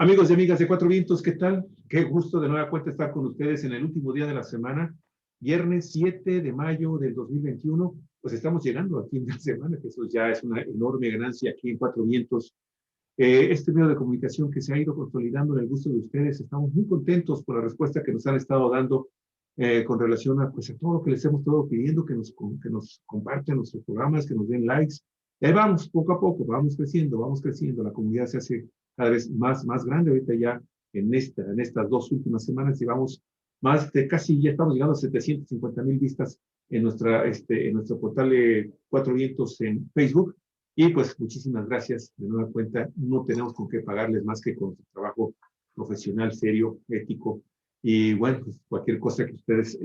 Amigos y amigas de Cuatro Vientos, ¿qué tal? Qué gusto de nueva cuenta estar con ustedes en el último día de la semana, viernes 7 de mayo del 2021. Pues estamos llegando al fin de la semana, que eso ya es una enorme ganancia aquí en Cuatro Vientos. Este medio de comunicación que se ha ido consolidando en el gusto de ustedes, estamos muy contentos por la respuesta que nos han estado dando con relación a, pues, a todo lo que les hemos estado pidiendo, que nos compartan nuestros programas, que nos den likes. Y ahí vamos, poco a poco, vamos creciendo, la comunidad se hace cada vez más grande. Ahorita ya en estas dos últimas semanas llevamos más de casi, ya estamos llegando a 750,000 vistas en en nuestro portal de Cuatro Vientos en Facebook. Y pues muchísimas gracias de nueva cuenta. No tenemos con qué pagarles más que con su trabajo profesional, serio, ético. Y bueno, pues cualquier cosa que ustedes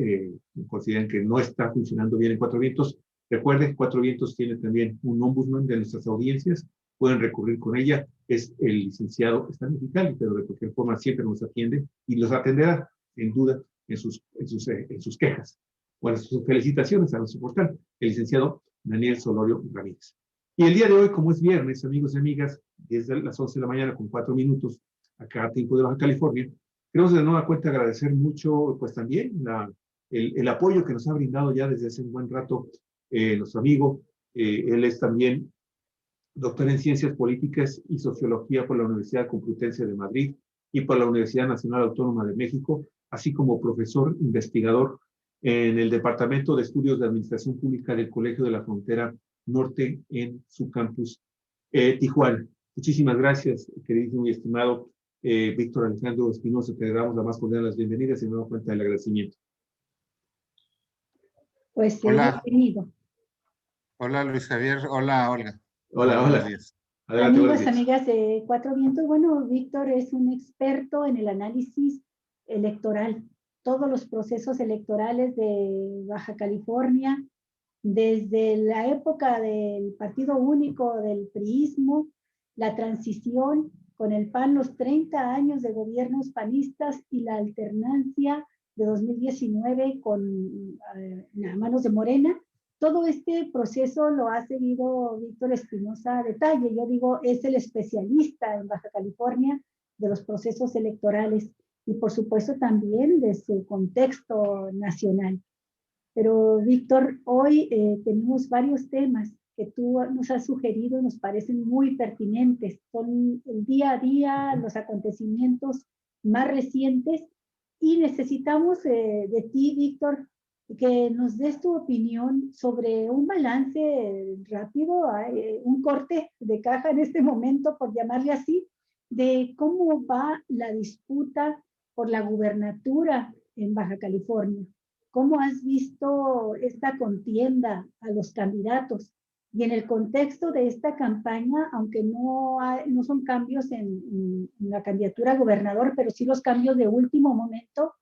consideren que no está funcionando bien en Cuatro Vientos, recuerden, Cuatro Vientos tiene también un ombudsman de nuestras audiencias. Pueden recurrir con ella. Es el licenciado, está en Mexicali, pero de cualquier forma siempre nos atiende y los atenderá, sin duda, en sus quejas. Bueno, sus felicitaciones a nuestro portal, el licenciado Daniel Solorio Ramírez. Y el día de hoy, como es viernes, amigos y amigas, desde las 11 de la mañana con 4 minutos, acá a tiempo de Baja California, queremos de nueva cuenta agradecer mucho, pues también el apoyo que nos ha brindado ya desde hace un buen rato nuestro amigo. Él es también doctor en Ciencias Políticas y Sociología por la Universidad Complutense de Madrid y por la Universidad Nacional Autónoma de México, así como profesor investigador en el Departamento de Estudios de Administración Pública del Colegio de la Frontera Norte en su campus Tijuana. Muchísimas gracias, queridísimo y estimado Víctor Alejandro Espinosa. Te damos la más cordial de las bienvenidas y me doy cuenta del agradecimiento. Pues hola. Bienvenido. Hola Luis Javier, hola Olga. Hola. Buenos días. Adelante, amigos, amigas de Cuatro Vientos. Bueno, Víctor es un experto en el análisis electoral, todos los procesos electorales de Baja California, desde la época del Partido Único, del priismo, la transición con el PAN, los 30 años de gobiernos panistas y la alternancia de 2019 con a manos de Morena. Todo este proceso lo ha seguido Víctor Espinosa a detalle. Yo digo, es el especialista en Baja California de los procesos electorales y por supuesto también de su contexto nacional. Pero Víctor, hoy tenemos varios temas que tú nos has sugerido y nos parecen muy pertinentes. Son el día a día, los acontecimientos más recientes y necesitamos de ti, Víctor, que nos des tu opinión sobre un balance rápido, un corte de caja en este momento, por llamarle así, de cómo va la disputa por la gubernatura en Baja California. ¿Cómo has visto esta contienda a los candidatos? Y en el contexto de esta campaña, aunque no son cambios en la candidatura a gobernador, pero sí los cambios de último momento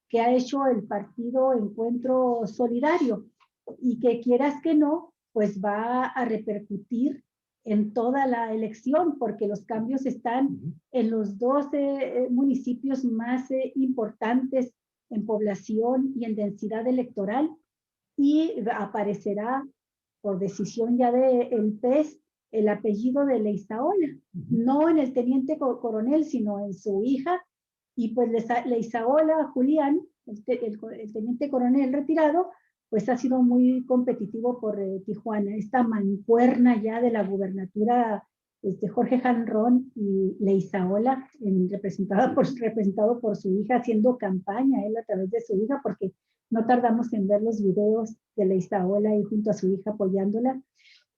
que ha hecho el partido Encuentro Solidario y que quieras que no, pues va a repercutir en toda la elección porque los cambios están en los 12 municipios más importantes en población y en densidad electoral y aparecerá por decisión ya del PES el apellido de Leizaola, no en el teniente coronel, sino en su hija, y pues Leizaola Julián, el teniente coronel retirado, pues ha sido muy competitivo por Tijuana, esta mancuerna ya de la gubernatura Jorge Jalrón y Leizaola, representado por su hija, haciendo campaña él a través de su hija, porque no tardamos en ver los videos de Leizaola y junto a su hija apoyándola.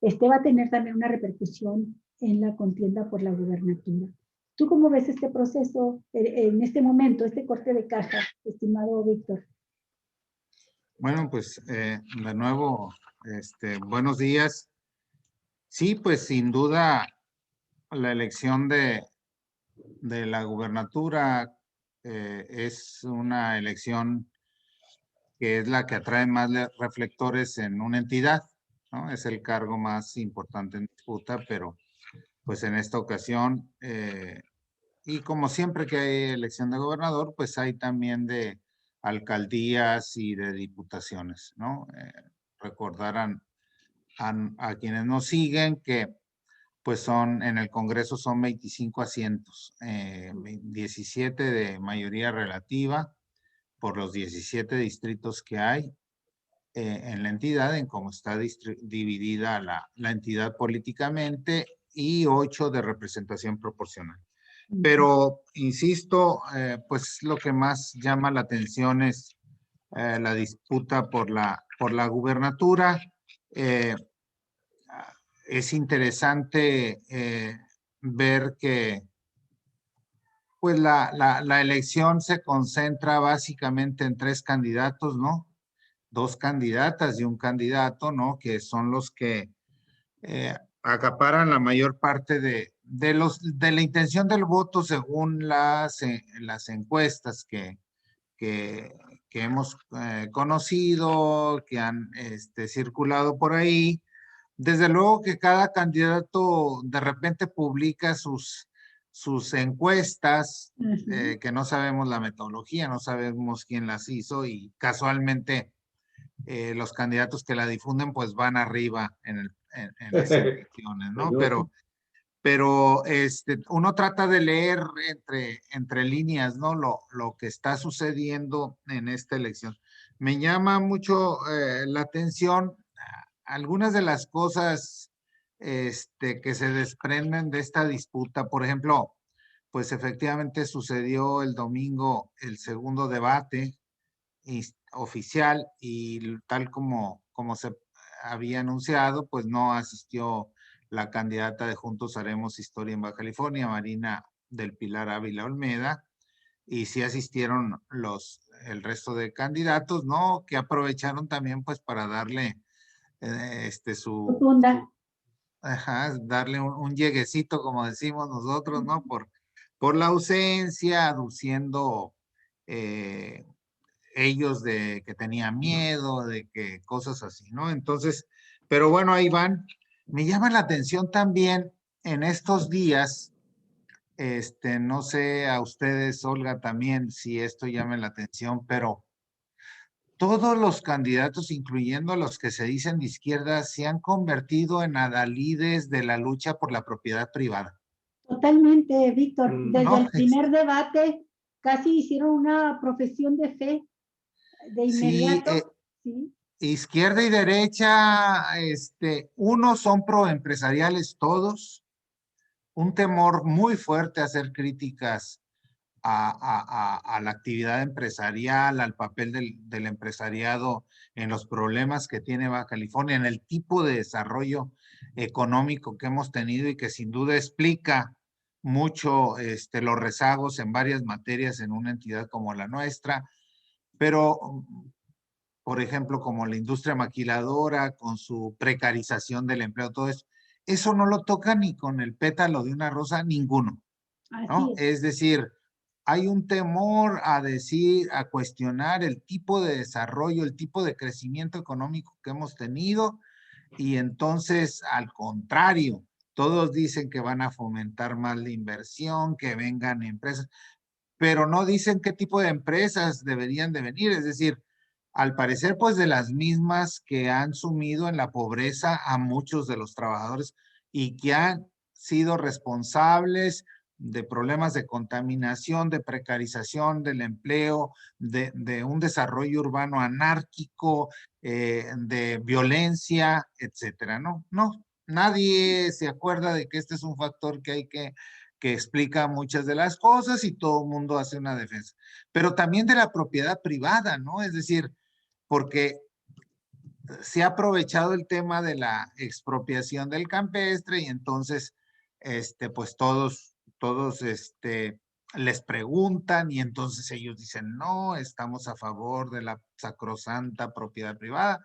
Va a tener también una repercusión en la contienda por la gubernatura. ¿Tú cómo ves este proceso en este momento, este corte de caja, estimado Víctor? Bueno, pues de nuevo, buenos días. Sí, pues sin duda la elección de la gubernatura es una elección que es la que atrae más reflectores en una entidad, ¿no? Es el cargo más importante en disputa, pero pues en esta ocasión, y como siempre que hay elección de gobernador, pues hay también de alcaldías y de diputaciones, ¿no? Recordarán a quienes nos siguen que pues son, en el Congreso son 25 asientos, 17 de mayoría relativa por los 17 distritos que hay en la entidad, en cómo está dividida la entidad políticamente, y 8 de representación proporcional. Pero, insisto, pues lo que más llama la atención es la disputa por la gubernatura. Es interesante ver que pues la elección se concentra básicamente en 3 candidatos, ¿no? 2 candidatas y un candidato, ¿no? Que son los que acaparan la mayor parte de la intención del voto según las encuestas que hemos conocido, que han circulado por ahí. Desde luego que cada candidato de repente publica sus encuestas, que no sabemos la metodología, no sabemos quién las hizo, y casualmente los candidatos que la difunden pues van arriba en las elecciones, ¿no? Pero uno trata de leer entre líneas, ¿no? Lo que está sucediendo en esta elección. Me llama mucho la atención algunas de las cosas que se desprenden de esta disputa. Por ejemplo, pues efectivamente sucedió el domingo el segundo debate oficial, y tal como se había anunciado, pues no asistió la candidata de Juntos Haremos Historia en Baja California, Marina del Pilar Ávila Olmeda, y sí asistieron el resto de candidatos, ¿no? Que aprovecharon también pues para darle darle un lleguecito, como decimos nosotros, ¿no? Por la ausencia, aduciendo ellos de que tenían miedo, de que cosas así, ¿no? Entonces, pero bueno, ahí van. Me llama la atención también en estos días, no sé a ustedes, Olga, también, si esto llama la atención, pero todos los candidatos, incluyendo los que se dicen de izquierda, se han convertido en adalides de la lucha por la propiedad privada. Totalmente, Víctor. Desde el primer debate casi hicieron una profesión de fe de inmediato. Sí. Izquierda y derecha, unos son proempresariales todos, un temor muy fuerte a hacer críticas a la actividad empresarial, al papel del empresariado en los problemas que tiene Baja California, en el tipo de desarrollo económico que hemos tenido, y que sin duda explica mucho los rezagos en varias materias en una entidad como la nuestra. Pero, por ejemplo, como la industria maquiladora, con su precarización del empleo, todo eso no lo toca ni con el pétalo de una rosa ninguno, ¿no? Es decir, hay un temor a cuestionar el tipo de desarrollo, el tipo de crecimiento económico que hemos tenido, y entonces, al contrario, todos dicen que van a fomentar más la inversión, que vengan empresas, pero no dicen qué tipo de empresas deberían de venir. Es decir, al parecer, pues de las mismas que han sumido en la pobreza a muchos de los trabajadores y que han sido responsables de problemas de contaminación, de precarización del empleo, de un desarrollo urbano anárquico, de violencia, etcétera. No, nadie se acuerda de que este es un factor que explica muchas de las cosas, y todo el mundo hace una defensa. Pero también de la propiedad privada, ¿no? Es decir, porque se ha aprovechado el tema de la expropiación del campestre, y entonces, pues todos les preguntan, y entonces ellos dicen, no, estamos a favor de la sacrosanta propiedad privada.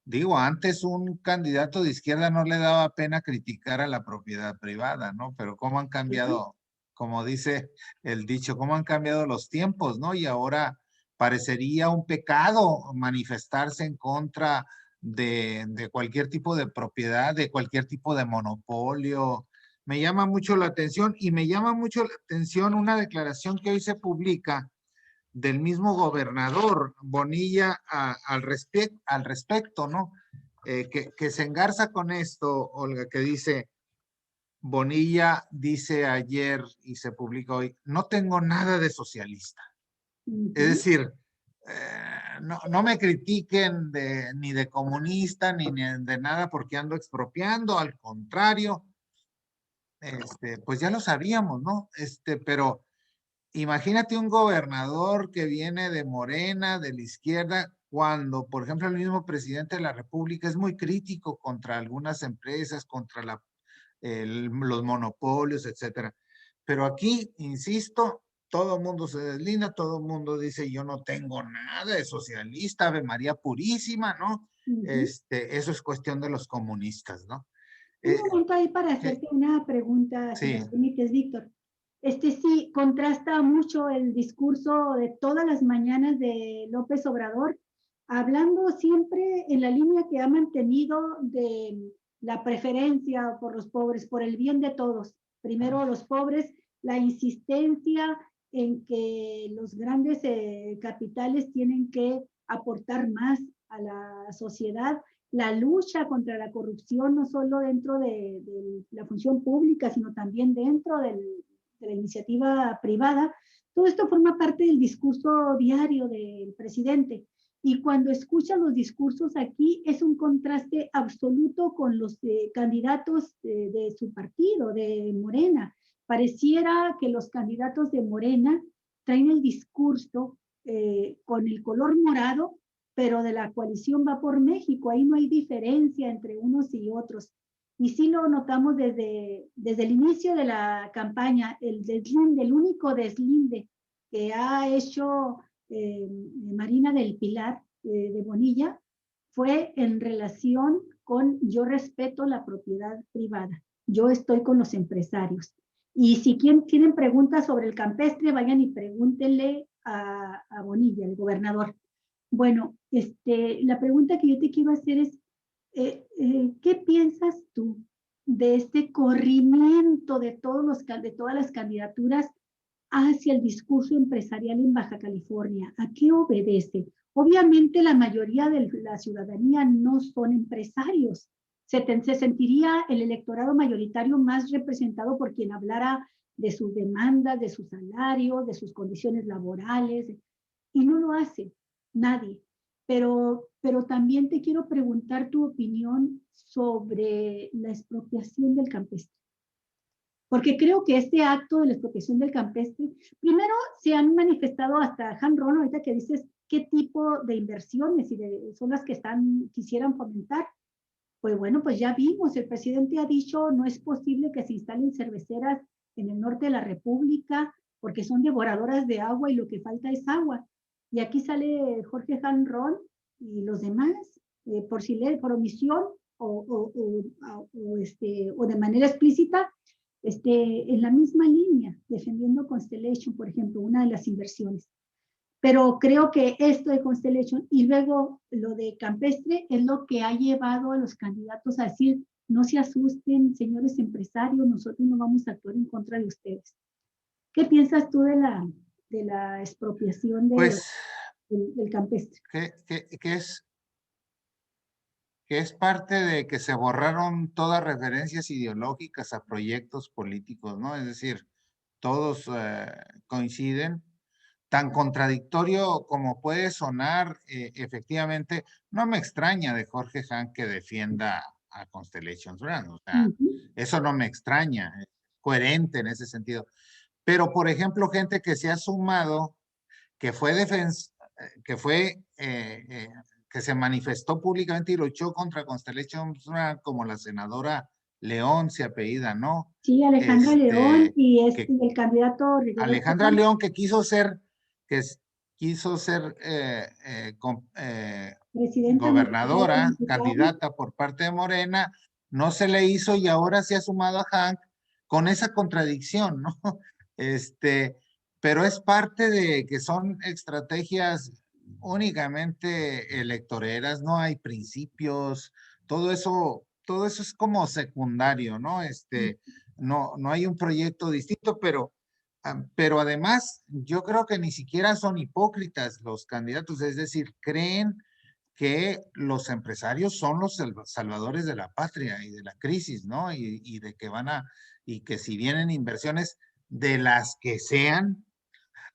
Digo, antes un candidato de izquierda no le daba pena criticar a la propiedad privada, ¿no? Pero cómo han cambiado, como dice el dicho, cómo han cambiado los tiempos, ¿no? Y ahora parecería un pecado manifestarse en contra de cualquier tipo de propiedad, de cualquier tipo de monopolio. Me llama mucho la atención, y me llama mucho la atención una declaración que hoy se publica del mismo gobernador Bonilla al respecto, ¿no? Que se engarza con esto, Olga, que dice, Bonilla dice ayer y se publica hoy, no tengo nada de socialista. Es decir, no me critiquen ni de comunista ni de nada porque ando expropiando, al contrario, pues ya lo sabíamos, ¿no? Pero imagínate un gobernador que viene de Morena, de la izquierda, cuando, por ejemplo, el mismo presidente de la República es muy crítico contra algunas empresas, contra los monopolios, etcétera. Pero aquí, insisto, todo el mundo se deslinda, todo el mundo dice, yo no tengo nada de socialista, Ave María Purísima, ¿no? Eso es cuestión de los comunistas, ¿no? Un momento ahí para hacerte una pregunta, si me permites, Víctor. Sí, contrasta mucho el discurso de todas las mañanas de López Obrador, hablando siempre en la línea que ha mantenido de la preferencia por los pobres, por el bien de todos. Primero los pobres, la insistencia en que los grandes capitales tienen que aportar más a la sociedad, la lucha contra la corrupción, no solo dentro de la función pública, sino también dentro de la iniciativa privada. Todo esto forma parte del discurso diario del presidente. Y cuando escuchan los discursos aquí, es un contraste absoluto con los candidatos de su partido, de Morena. Pareciera que los candidatos de Morena traen el discurso con el color morado, pero de la coalición Va por México. Ahí no hay diferencia entre unos y otros. Y sí lo notamos desde el inicio de la campaña, el único deslinde que ha hecho Marina del Pilar de Bonilla fue en relación con yo respeto la propiedad privada, yo estoy con los empresarios. Y si tienen preguntas sobre el campestre, vayan y pregúntenle a Bonilla, el gobernador. Bueno, la pregunta que yo te quiero hacer es, ¿qué piensas tú de este corrimiento de todas las candidaturas hacia el discurso empresarial en Baja California? ¿A qué obedece? Obviamente la mayoría de la ciudadanía no son empresarios. Se sentiría el electorado mayoritario más representado por quien hablara de sus demandas, de sus salarios, de sus condiciones laborales, y no lo hace nadie. Pero también te quiero preguntar tu opinión sobre la expropiación del campestre. Porque creo que este acto de la expropiación del campestre, primero se han manifestado hasta Han Ron, ahorita que dices qué tipo de inversiones son las que quisieran fomentar. Pues bueno, pues ya vimos, el presidente ha dicho no es posible que se instalen cerveceras en el norte de la República porque son devoradoras de agua y lo que falta es agua. Y aquí sale Jorge Han Ron y los demás, por omisión o de manera explícita, en la misma línea, defendiendo Constellation, por ejemplo, una de las inversiones. Pero creo que esto de Constellation y luego lo de campestre es lo que ha llevado a los candidatos a decir, no se asusten, señores empresarios, nosotros no vamos a actuar en contra de ustedes. ¿Qué piensas tú de la expropiación del campestre? Que es parte de que se borraron todas referencias ideológicas a proyectos políticos, ¿no? Es decir, todos coinciden. Tan contradictorio como puede sonar, efectivamente, no me extraña de Jorge Han que defienda a Constellation Brands, o sea, eso no me extraña, es coherente en ese sentido. Pero, por ejemplo, gente que se ha sumado, que se manifestó públicamente y luchó contra Constellation Brands, como la senadora León se apellida, ¿no? Sí, Alejandra León y el candidato Rigoberto Alejandra Ponce. León, que quiso ser gobernadora, candidata por parte de Morena, no se le hizo y ahora se ha sumado a Hank con esa contradicción, ¿no? Pero es parte de que son estrategias únicamente electoreras, no hay principios, todo eso es como secundario, ¿no? No hay un proyecto distinto, pero además yo creo que ni siquiera son hipócritas los candidatos, es decir, creen que los empresarios son los salvadores de la patria y de la crisis, ¿no? Y de que y que si vienen inversiones de las que sean,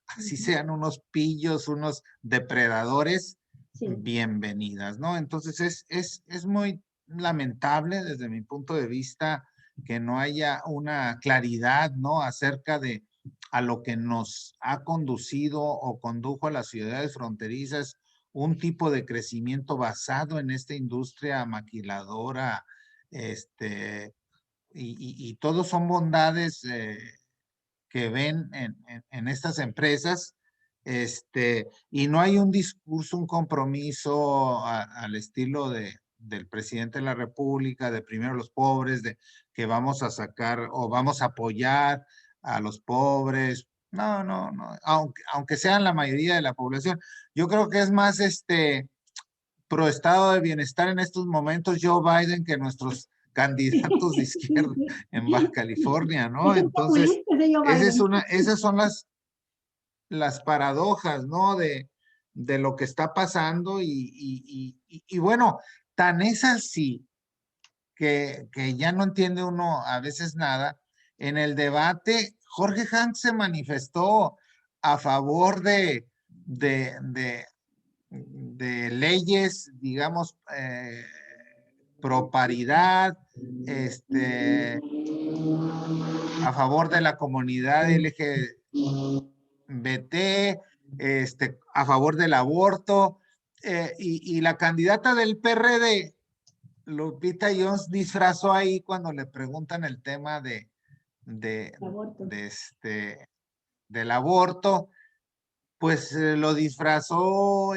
así sean unos pillos, unos depredadores, Sí. bienvenidas, ¿no? Entonces es muy lamentable desde mi punto de vista que no haya una claridad, ¿no? Acerca de a lo que nos ha conducido o condujo a las ciudades fronterizas un tipo de crecimiento basado en esta industria maquiladora, y todos son bondades que ven en estas empresas, y no hay un discurso, un compromiso al estilo del presidente de la República, de primero los pobres, de que vamos a sacar o vamos a apoyar a los pobres. No, no, no, aunque sean la mayoría de la población. Yo creo que es más pro estado de bienestar en estos momentos Joe Biden que nuestros candidatos de izquierda en Baja California, ¿no? Es un Entonces, populista ese Joe Biden. esas son las paradojas, ¿no? De lo que está pasando y bueno, tan es así que ya no entiende uno a veces nada. En el debate, Jorge Hank se manifestó a favor de leyes, digamos, pro paridad, a favor de la comunidad LGBT, a favor del aborto, y la candidata del PRD, Lupita Jones, disfrazó ahí cuando le preguntan el tema Aborto. del aborto, pues lo disfrazó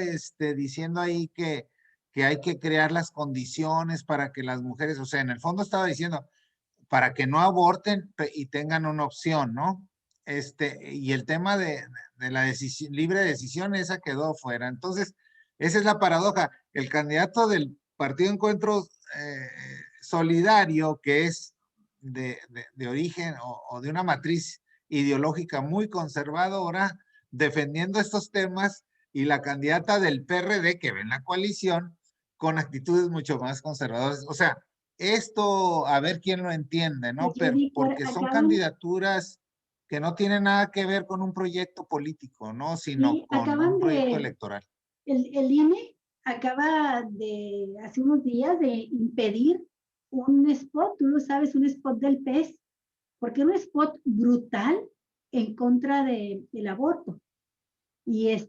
diciendo ahí que hay que crear las condiciones para que las mujeres, o sea, en el fondo estaba diciendo, para que no aborten y tengan una opción, ¿no? Y el tema de la libre decisión, esa quedó fuera. Entonces, esa es la paradoja. El candidato del Partido Encuentro Solidario, que es de origen o de una matriz ideológica muy conservadora, defendiendo estos temas, y la candidata del PRD, que ve en la coalición, con actitudes mucho más conservadoras. O sea, esto, a ver quién lo entiende, ¿no? Aquí, Víctor, Porque son acaban, candidaturas que no tienen nada que ver con un proyecto político, ¿no? Sino sí, con un proyecto electoral. el INE acaba de, hace unos días, de impedir un spot, tú lo sabes, un spot del PES, porque era un spot brutal en contra del aborto. Y el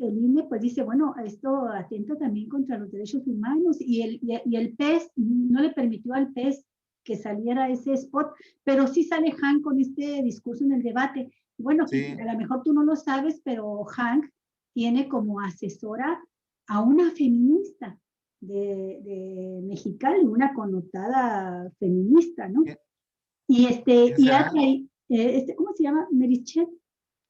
INE pues dice, bueno, esto atenta también contra los derechos humanos, y el PES no le permitió al PES que saliera ese spot, pero sí sale Hank con este discurso en el debate. Bueno, Sí. a lo mejor tú no lo sabes, pero Hank tiene como asesora a una feminista de Mexicali, una connotada feminista, ¿no? Y ¿Quién será? ¿cómo se llama? Merichel,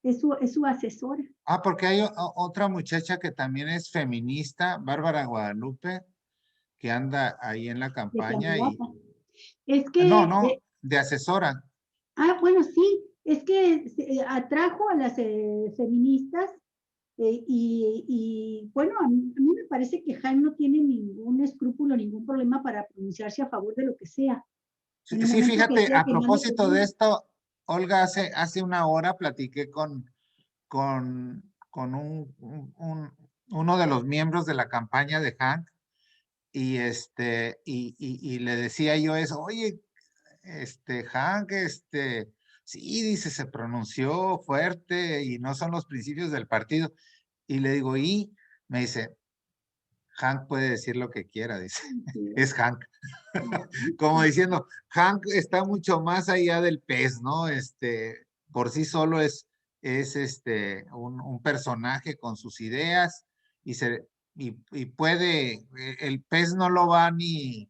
es su asesora. Porque hay otra muchacha que también es feminista, Bárbara Guadalupe, que anda ahí en la De campaña candidata. Es que, no, de asesora. bueno, sí, es que atrajo a las feministas, bueno, a mí me parece que Jaime no tiene ningún escrúpulo, ningún problema para pronunciarse a favor de lo que sea. En el Sí, momento que fíjate, sea a que no le propósito de conviene. esto, Olga, hace una hora platiqué con uno de los miembros de la campaña de Hank, y le decía yo eso, oye, Hank, sí, dice, se pronunció fuerte y no son los principios del partido. Y le digo, y me dice, Hank puede decir lo que quiera, dice, Sí, es Hank. Como diciendo, Hank está mucho más allá del pez, ¿no? Por sí solo es un personaje con sus ideas y puede, el pez no lo va ni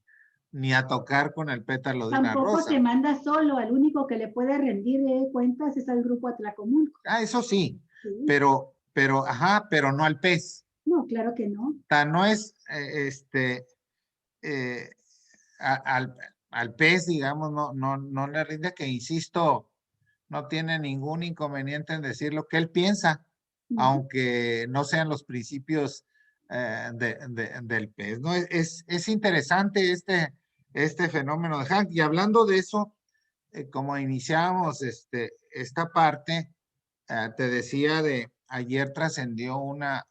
a tocar con el pétalo de una tampoco se rosa. manda solo, al único que le puede rendir cuentas es al grupo Atlacomulco. Eso sí, Sí. pero no al pez. No, claro que no. O sea, no es, eh, al pez, digamos, no le rinde, que insisto, no tiene ningún inconveniente en decir lo que él piensa, Uh -huh. aunque no sean los principios del pez, ¿no? Es interesante este fenómeno de Hank. Y hablando de eso, como iniciamos esta parte, te decía ayer trascendió una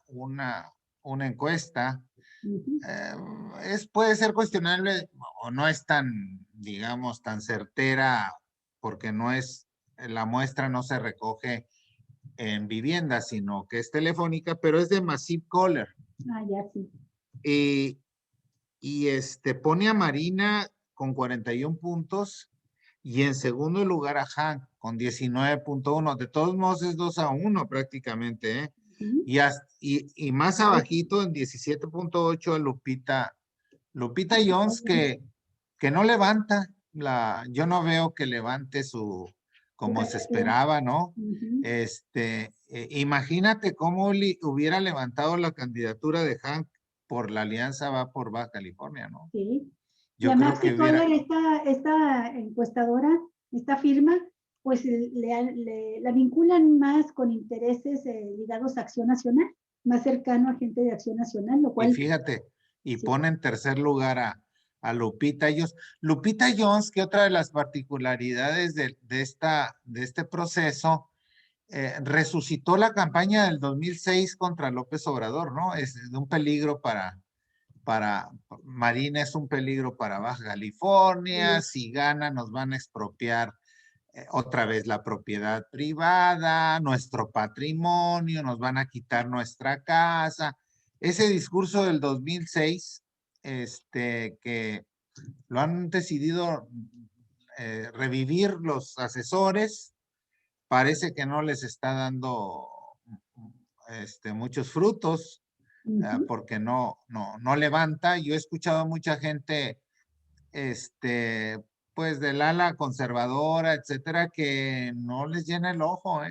encuesta. Ujú. Puede ser cuestionable o no es tan, digamos, tan certera porque la muestra no se recoge en vivienda, sino que es telefónica, pero es de Massive Caller. Ah, ya sí. Pone a Marina con 41 puntos y en segundo lugar a Hank con 19.1. De todos modos es 2-1 prácticamente, ¿eh? Ujú. Y más abajito en 17.8 a Lupita Jones que no levanta, yo no veo que levante Su como se candidatura. esperaba, ¿no? Ujú. Imagínate cómo hubiera levantado la candidatura de Hank por la Alianza Va por Baja California, ¿no? Sí. Y Yo a creo que Maxi hubiera, Kohler, esta encuestadora, esta firma, pues la vinculan más con intereses ligados a Acción Nacional, más cercano a gente de Acción Nacional, lo y cual, fíjate, y sí. pone en tercer lugar a Lupita Jones. Lupita Jones, que otra de las particularidades de este proceso, resucitó la campaña del 2006 contra López Obrador, ¿no? Es un peligro para Marina, es un peligro para Baja California, si gana nos van a expropiar otra vez la propiedad privada, nuestro patrimonio, nos van a quitar nuestra casa. Ese discurso del 2006, que lo han decidido revivir los asesores, parece que no les está dando muchos frutos, Ujú. porque no levanta. Yo he escuchado a mucha gente, pues del ala conservadora, etcétera, que no les llena el ojo,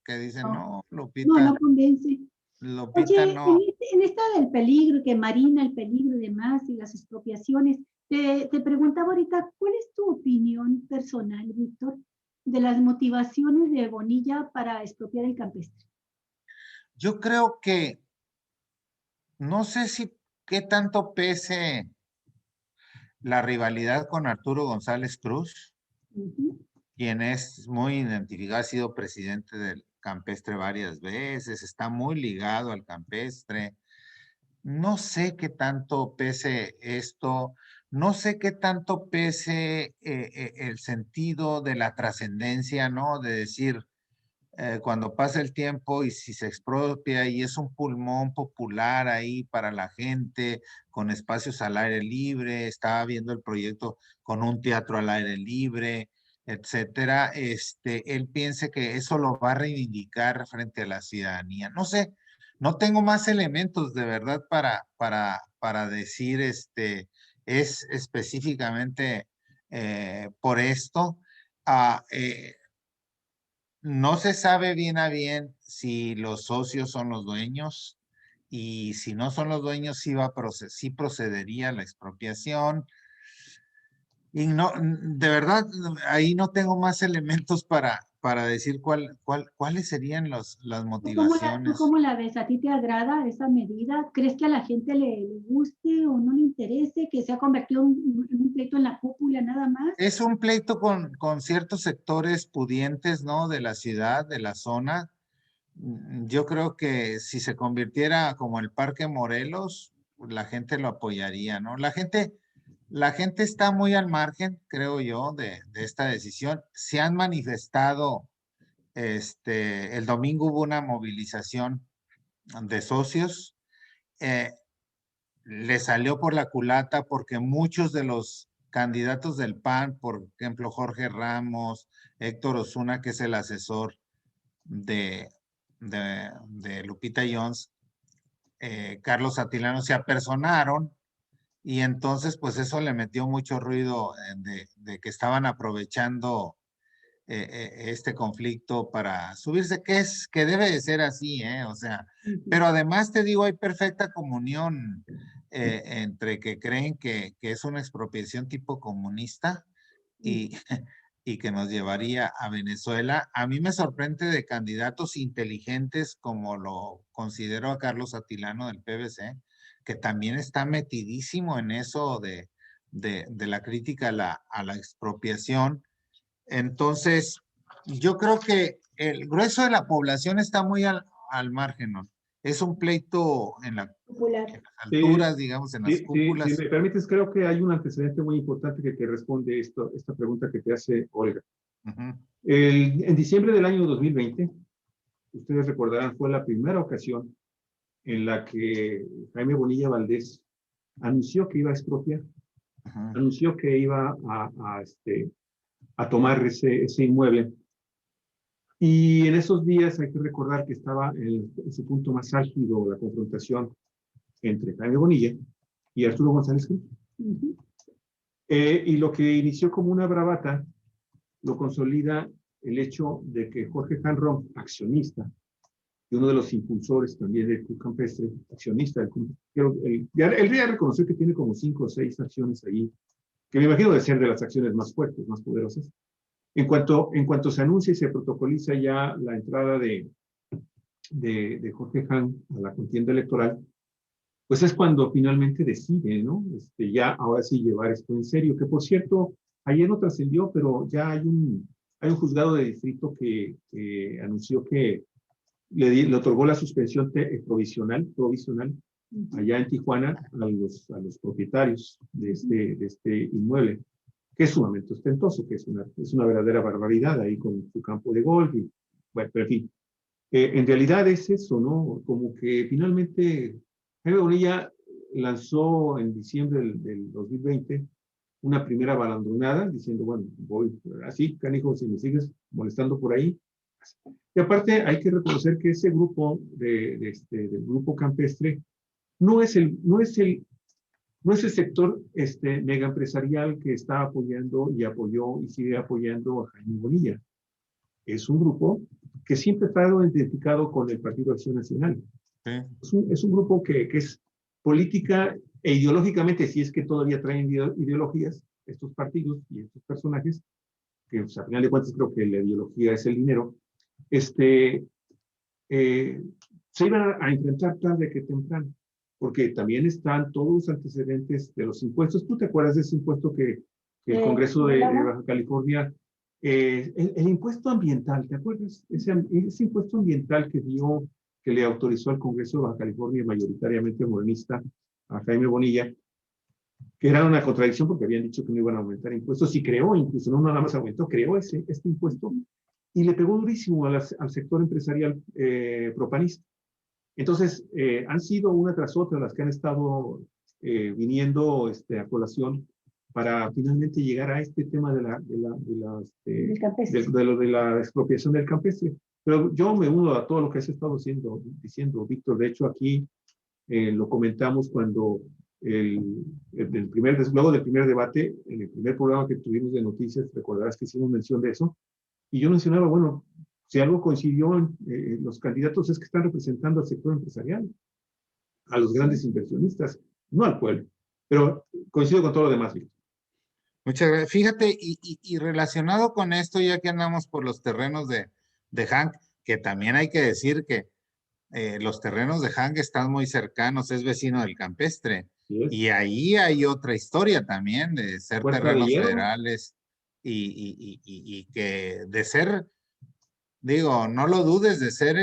que dicen, No, no, no convence. Lupita Oye, no. en esta del peligro, que Marina, el peligro y demás, y las expropiaciones, te preguntaba ahorita, ¿cuál es tu opinión personal, Víctor, de las motivaciones de Bonilla para expropiar el campestre? Yo creo que, no sé qué tanto pese la rivalidad con Arturo González Cruz, Ujú. quien es muy identificado, ha sido presidente del campestre varias veces, está muy ligado al campestre. No sé qué tanto pese esto, no sé qué tanto pese el sentido de la trascendencia, ¿no? De decir, cuando pasa el tiempo y si se expropia y es un pulmón popular ahí para la gente, con espacios al aire libre, estaba viendo el proyecto con un teatro al aire libre, etcétera, él piense que eso lo va a reivindicar frente a la ciudadanía. No sé, no tengo más elementos de verdad para decir, es específicamente por esto. Ah, no se sabe bien a bien si los socios son los dueños y si no son los dueños, sí procedería la expropiación. Y no, de verdad, ahí no tengo más elementos para decir cuáles serían las ¿Tú motivaciones. cómo la ves? ¿A ti te agrada esa medida? ¿Crees que a la gente le guste o no le interese, que se ha convertido en un pleito en la cúpula nada más? Es un pleito con ciertos sectores pudientes, ¿no? De la ciudad, de la zona. Yo creo que si se convirtiera como el Parque Morelos, la gente lo apoyaría, ¿no? La gente está muy al margen, creo yo, de esta decisión. Se han manifestado, el domingo hubo una movilización de socios, eh, le salió por la culata porque muchos de los candidatos del PAN, por ejemplo, Jorge Ramos, Héctor Osuna, que es el asesor de, de Lupita Jones, Carlos Atilano, se apersonaron y entonces pues eso le metió mucho ruido de que estaban aprovechando este conflicto para subirse, que debe de ser así, o sea, Ujú. pero además te digo, hay perfecta comunión entre que creen que es una expropiación tipo comunista y, y que nos llevaría a Venezuela. A mí me sorprende de candidatos inteligentes como lo considero a Carlos Atilano del PVC, que también está metidísimo en eso de la crítica a la expropiación. Entonces, yo creo que el grueso de la población está muy al margen, ¿no? Es un pleito en las Popular. alturas, digamos, en las Si cúpulas. me permites, creo que hay un antecedente muy importante que responde esta pregunta que te hace Olga. Ujú. En diciembre del año 2020, ustedes recordarán, fue la primera ocasión en la que Jaime Bonilla Valdés anunció que iba a expropiar, Ujú. anunció que iba a tomar ese inmueble. Y en esos días hay que recordar que estaba en su punto más álgido la confrontación entre Jaime Bonilla y Arturo González Cruz. Ujú. Y lo que inició como una bravata lo consolida el hecho de que Jorge Hanron, accionista, y uno de los impulsores también del Club Campestre, accionista del Club, él ya reconoció que tiene como 5 o 6 acciones ahí, que me imagino de ser de las acciones más fuertes, más poderosas. En cuanto se anuncia y se protocoliza ya la entrada de Jorge Han a la contienda electoral, pues es cuando finalmente decide, ¿no? Ya ahora sí llevar esto en serio, que por cierto, ayer no trascendió, pero ya hay un juzgado de distrito que anunció que le otorgó la suspensión provisional allá en Tijuana a los propietarios de este inmueble, que es sumamente ostentoso, que es una verdadera barbaridad ahí con su campo de golf. Y, bueno, pero en fin, en realidad es eso, ¿no? Como que finalmente Jaime Bonilla lanzó en diciembre del 2020 una primera balandronada diciendo, bueno, voy así, canijo, si me sigues molestando por ahí. Y aparte hay que reconocer que ese grupo del grupo campestre no es el sector mega empresarial que está apoyando y apoyó y sigue apoyando a Jaime Bonilla. Es un grupo que siempre ha estado identificado con el Partido Acción Nacional. Sí. Es un grupo que es política e ideológicamente, si es que todavía traen ideologías, estos partidos y estos personajes, que pues, a final de cuentas creo que la ideología es el dinero, se iban a enfrentar tarde que temprano, porque también están todos los antecedentes de los impuestos. ¿Tú te acuerdas de ese impuesto que el Congreso de Baja California, el impuesto ambiental, ¿te acuerdas? Ese impuesto ambiental que le autorizó al Congreso de Baja California, mayoritariamente morenista, a Jaime Bonilla, que era una contradicción porque habían dicho que no iban a aumentar impuestos, y creó, incluso no nada más aumentó, creó este impuesto y le pegó durísimo al sector empresarial propanista. Entonces, han sido una tras otra las que han estado viniendo a colación para finalmente llegar a este tema de la expropiación del campestre. Pero yo me uno a todo lo que has estado diciendo, Víctor. De hecho, aquí lo comentamos cuando luego del primer debate, en el primer programa que tuvimos de noticias, recordarás que hicimos mención de eso, y yo mencionaba, bueno, si algo coincidió en los candidatos es que están representando al sector empresarial, a los grandes inversionistas, no al pueblo. Pero coincido con todo lo demás, Víctor. Muchas gracias. Fíjate, y relacionado con esto, ya que andamos por los terrenos de Hank, que también hay que decir que los terrenos de Hank están muy cercanos, es vecino del campestre. Y ahí hay otra historia también de ser terrenos federales y que de ser, digo, no lo dudes, de ser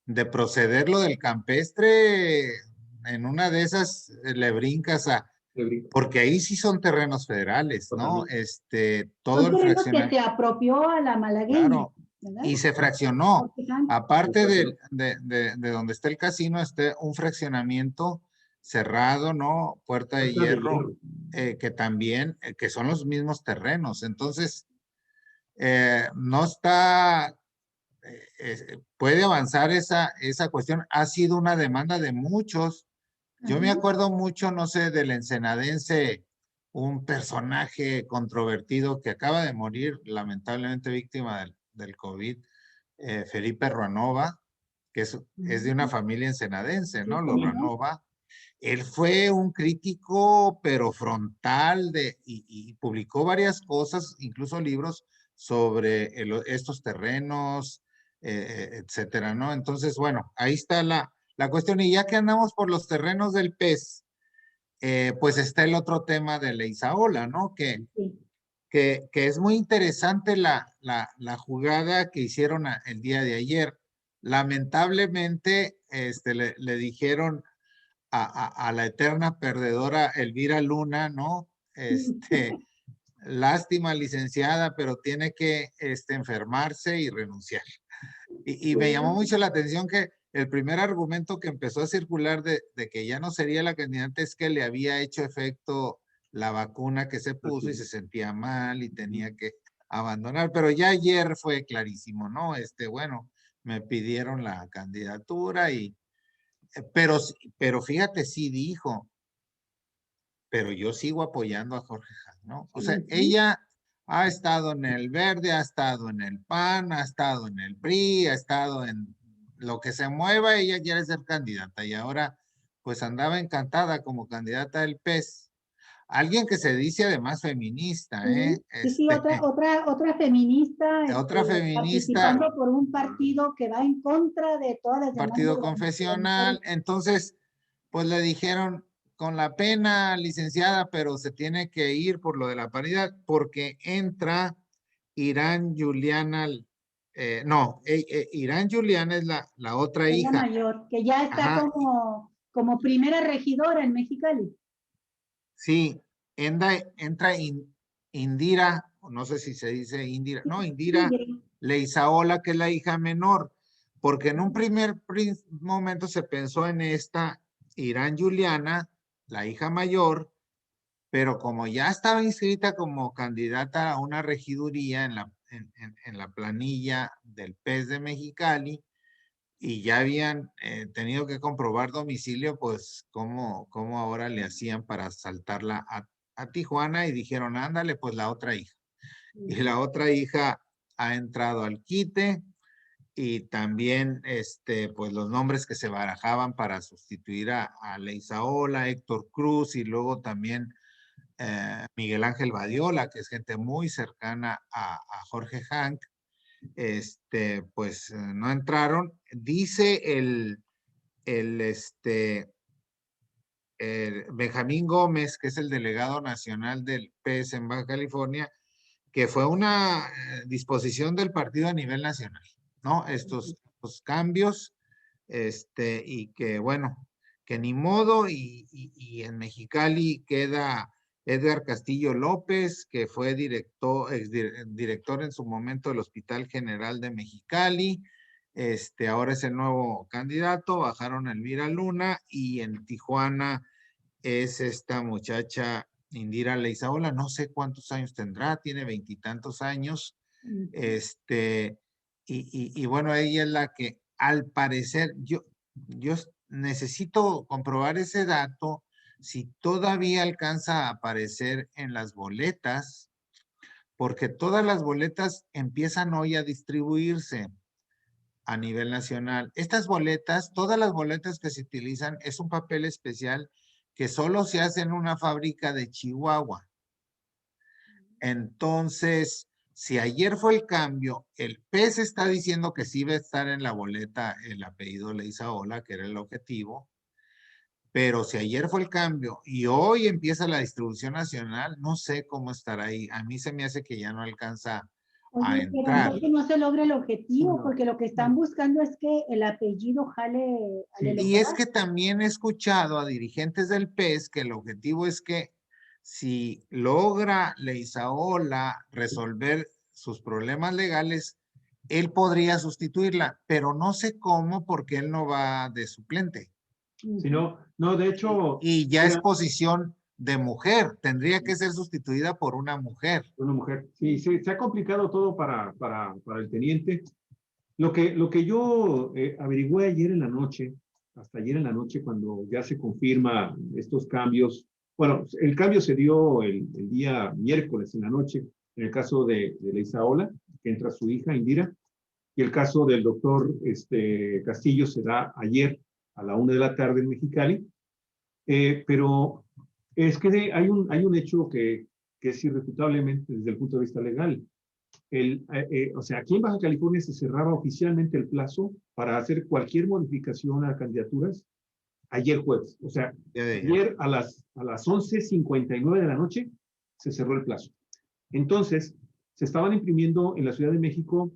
de proceder lo del campestre, en una de esas le brincas porque ahí sí son terrenos federales, ¿no? Todo son el terrenos que se fraccionamiento. apropió a la malagueña. Claro, ¿verdad? y se fraccionó. Aparte de donde está el casino, está un fraccionamiento cerrado, ¿no? Puerta de hierro, que también, que son los mismos terrenos. Entonces, no está, puede avanzar esa cuestión. Ha sido una demanda de muchos. Yo me acuerdo mucho, no sé, del ensenadense, un personaje controvertido que acaba de morir, lamentablemente víctima del COVID, Felipe Ruanova, que es de una familia ensenadense, ¿no? Los Ruanova. Él fue un crítico, pero frontal, y publicó varias cosas, incluso libros sobre estos terrenos, etcétera, ¿no? Entonces, bueno, ahí está la la cuestión. Y ya que andamos por los terrenos del PES, pues está el otro tema de Leizaola, ¿no? Sí. Que es muy interesante la jugada que hicieron el día de ayer. Lamentablemente, le dijeron a la eterna perdedora Elvira Luna, ¿no? Lástima, licenciada, pero tiene que enfermarse y renunciar. Y me llamó mucho la atención que el primer argumento que empezó a circular de que ya no sería la candidata es que le había hecho efecto la vacuna que se puso y se sentía mal y tenía que abandonar. Pero ya ayer fue clarísimo, ¿no? Bueno, me pidieron la candidatura pero fíjate, sí dijo, pero yo sigo apoyando a Jorge Hahn, ¿no? O sea, ella ha estado en el Verde, ha estado en el PAN, ha estado en el PRI, ha estado en lo que se mueva, ella quiere ser candidata y ahora pues andaba encantada como candidata del PES. Alguien que se dice además feminista, ¿eh? Sí, otra feminista, Otra feminista, participando por un partido que va en contra de todas las demás. partido confesional. Entonces, pues le dijeron, con la pena, licenciada, pero se tiene que ir por lo de la paridad, porque entra Irán Juliana, Irán Juliana es la otra Es la hija. mayor, que ya está como primera regidora en Mexicali. Sí, entra Indira, no sé si se dice Indira, no, Indira Leizaola, que es la hija menor, porque en un primer momento se pensó en esta Irán Juliana, la hija mayor, pero como ya estaba inscrita como candidata a una regiduría en la planilla del PES de Mexicali, y ya habían tenido que comprobar domicilio, pues cómo ahora le hacían para saltarla a Tijuana, y dijeron, ándale, pues la otra hija. Y la otra hija ha entrado al quite, y también pues los nombres que se barajaban para sustituir a Leizaola, Héctor Cruz, y luego también Miguel Ángel Badiola, que es gente muy cercana a Jorge Hank, pues no entraron. Dice el Benjamín Gómez, que es el delegado nacional del PES en Baja California, que fue una disposición del partido a nivel nacional, ¿no? Estos cambios, y que bueno, que ni modo, y en Mexicali queda Edgar Castillo López, que fue director en su momento del Hospital General de Mexicali. Ahora es el nuevo candidato. Bajaron a Elvira Luna, y en Tijuana es esta muchacha Indira Leizaola, no sé cuántos años tendrá, tiene 20 y tantos años. Y bueno, ella es la que al parecer, yo necesito comprobar ese dato, si todavía alcanza a aparecer en las boletas, porque todas las boletas empiezan hoy a distribuirse a nivel nacional. Estas boletas, todas las boletas que se utilizan, es un papel especial que solo se hace en una fábrica de Chihuahua. Entonces, si ayer fue el cambio, el PES está diciendo que sí va a estar en la boleta el apellido Leizaola, que era el objetivo, pero si ayer fue el cambio y hoy empieza la distribución nacional, no sé cómo estará ahí. A mí se me hace que ya no alcanza a entrar. Pero entonces no se logra el objetivo, porque lo que están buscando es que el apellido jale al electorado. Y es que también he escuchado a dirigentes del PES que el objetivo es que si logra Leizaola resolver sus problemas legales, él podría sustituirla, pero no sé cómo, porque él no va de suplente. Si no, de hecho... Y ya es posición de mujer, tendría que ser sustituida por una mujer. Una mujer. Sí, se ha complicado todo para el teniente. Lo que yo averigüé ayer en la noche, hasta ayer en la noche, cuando ya se confirma estos cambios. Bueno, el cambio se dio el día miércoles en la noche, en el caso de Leizaola, que entra su hija Indira, y el caso del doctor Castillo se da ayer a la 1 de la tarde en Mexicali. Pero es que hay un hecho que es irrefutablemente desde el punto de vista legal. o sea, aquí en Baja California se cerraba oficialmente el plazo para hacer cualquier modificación a candidaturas ayer jueves. O sea, ayer a las 11:59 de la noche se cerró el plazo. Entonces, se estaban imprimiendo en la Ciudad de México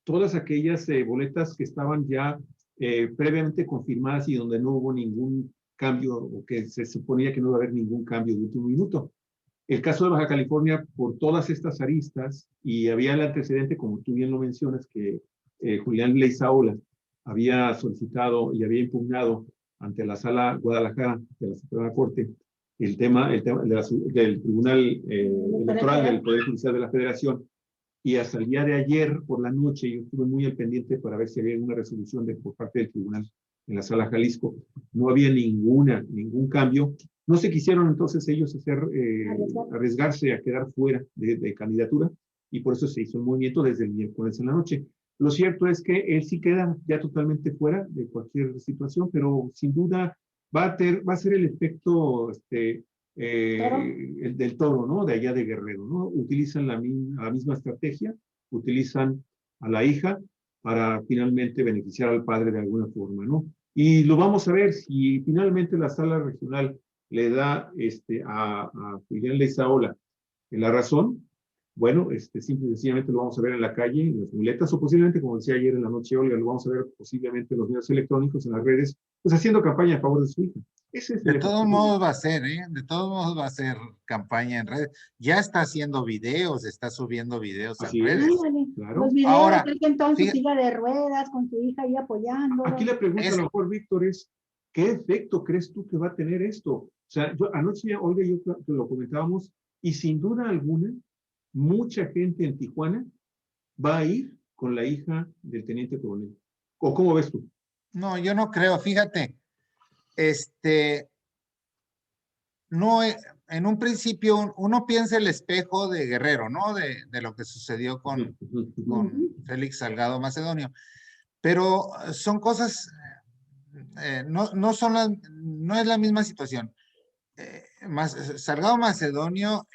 todas aquellas boletas que estaban ya previamente confirmadas y donde no hubo ningún cambio o que se suponía que no iba a haber ningún cambio de último minuto. El caso de Baja California, por todas estas aristas, y había el antecedente, como tú bien lo mencionas, que Julián Leizaola había solicitado y había impugnado ante la Sala Guadalajara de la Suprema Corte el tema del Tribunal Electoral del Poder Judicial de la Federación, y hasta el día de ayer por la noche yo estuve muy al pendiente para ver si había una resolución por parte del tribunal en la Sala Jalisco. No había ningún cambio. No se quisieron entonces ellos arriesgarse a quedar fuera de candidatura, y por eso se hizo el movimiento desde el miércoles en la noche. Lo cierto es que él sí queda ya totalmente fuera de cualquier situación, pero sin duda va a ser el efecto el del Toro, ¿no? De allá de Guerrero, ¿no? Utilizan la misma estrategia, utilizan a la hija para finalmente beneficiar al padre de alguna forma, ¿no? Y lo vamos a ver si finalmente la Sala Regional le da a Julián Leizaola la razón. Bueno, simple y sencillamente lo vamos a ver en la calle, en las muletas, o posiblemente, como decía ayer en la noche, Olga, lo vamos a ver posiblemente en los medios electrónicos, en las redes, pues haciendo campaña a favor de su hija. De todos modos va a ser, ¿eh? De todos modos va a ser campaña en redes. Ya está haciendo videos, está subiendo videos a redes. Claro. Los videos ahora, de entonces silla de ruedas con su hija ahí apoyando. Aquí la pregunta a lo mejor, Víctor, es ¿qué efecto crees tú que va a tener esto? O sea, anoche, Olga y yo lo comentábamos, y sin duda alguna, mucha gente en Tijuana va a ir con la hija del teniente coronel. ¿O cómo ves tú? No, yo no creo, fíjate. No, en un principio uno piensa el espejo de Guerrero, ¿no? De lo que sucedió con Félix Salgado Macedonio. Pero son cosas, no es la misma situación. Salgado Macedonio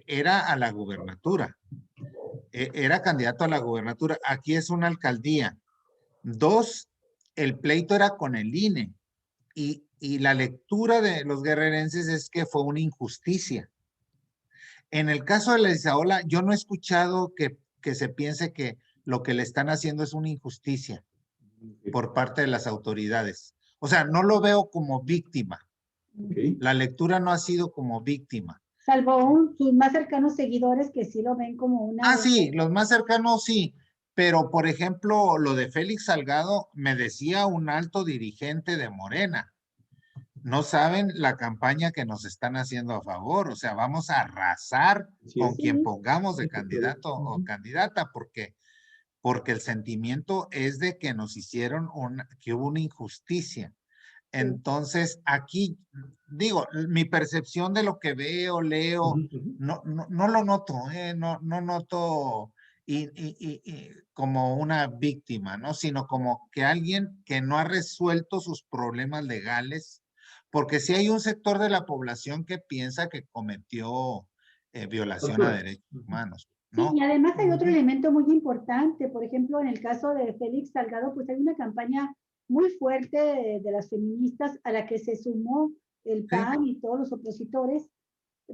era a la gubernatura, era candidato a la gubernatura. Aquí es una alcaldía. 2, el pleito era con el INE. Y la lectura de los guerrerenses es que fue una injusticia. En el caso de Leizaola, yo no he escuchado que se piense que lo que le están haciendo es una injusticia por parte de las autoridades. O sea, no lo veo como víctima. La lectura no ha sido como víctima. Salvo sus más cercanos seguidores que sí lo ven como una... Sí, los más cercanos sí. Pero, por ejemplo, lo de Félix Salgado, me decía un alto dirigente de Morena. No saben la campaña que nos están haciendo a favor. O sea, vamos a arrasar con quien pongamos de candidato o candidata, porque el sentimiento es de que nos hicieron que hubo una injusticia. Entonces, aquí, digo, mi percepción de lo que veo, leo, no lo noto, no noto como una víctima, ¿no? Sino como que alguien que no ha resuelto sus problemas legales, porque sí hay un sector de la población que piensa que cometió violación a derechos humanos, ¿no? Sí, y además hay otro elemento muy importante. Por ejemplo, en el caso de Félix Salgado, pues hay una campaña muy fuerte de las feministas a la que se sumó el PAN y todos los opositores,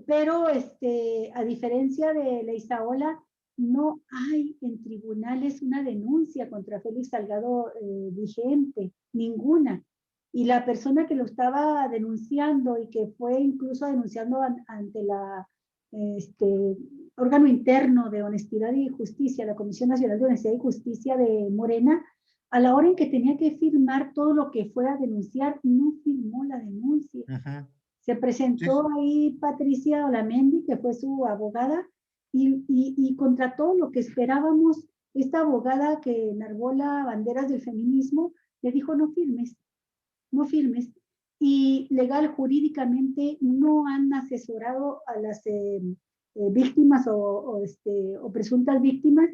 pero a diferencia de Leizaola, no hay en tribunales una denuncia contra Félix Salgado vigente, ninguna. Y la persona que lo estaba denunciando y que fue incluso denunciando ante la órgano interno de honestidad y justicia, la Comisión Nacional de Honestidad y Justicia de Morena, a la hora en que tenía que firmar todo lo que fuera a denunciar, no firmó la denuncia. Se presentó ahí Patricia Olamendi, que fue su abogada, y contra todo lo que esperábamos, esta abogada que enarbola banderas del feminismo, le dijo no firmes. Y legal, jurídicamente, no han asesorado a las víctimas o presuntas víctimas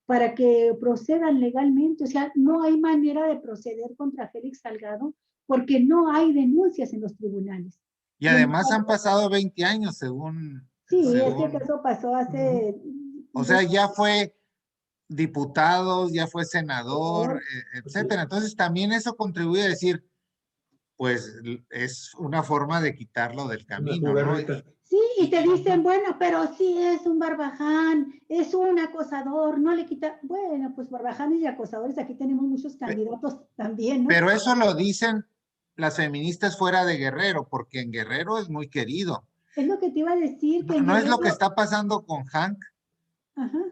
para que procedan legalmente. O sea, no hay manera de proceder contra Félix Salgado porque no hay denuncias en los tribunales. Y además han pasado 20 años, según... Sí, este caso pasó hace O sea, ya fue diputados, ya fue senador, etcétera. Entonces también eso contribuye a decir, pues es una forma de quitarlo del camino, ¿no? Sí, y te dicen, bueno, pero sí es un Barbaján, es un acosador, no le quita. Bueno, pues Barbajanes y acosadores, aquí tenemos muchos candidatos también, ¿no? Pero eso lo dicen las feministas fuera de Guerrero, porque en Guerrero es muy querido. Es lo que te iba a decir, que No es lo que Guerrero... está pasando con Hank, Ajá,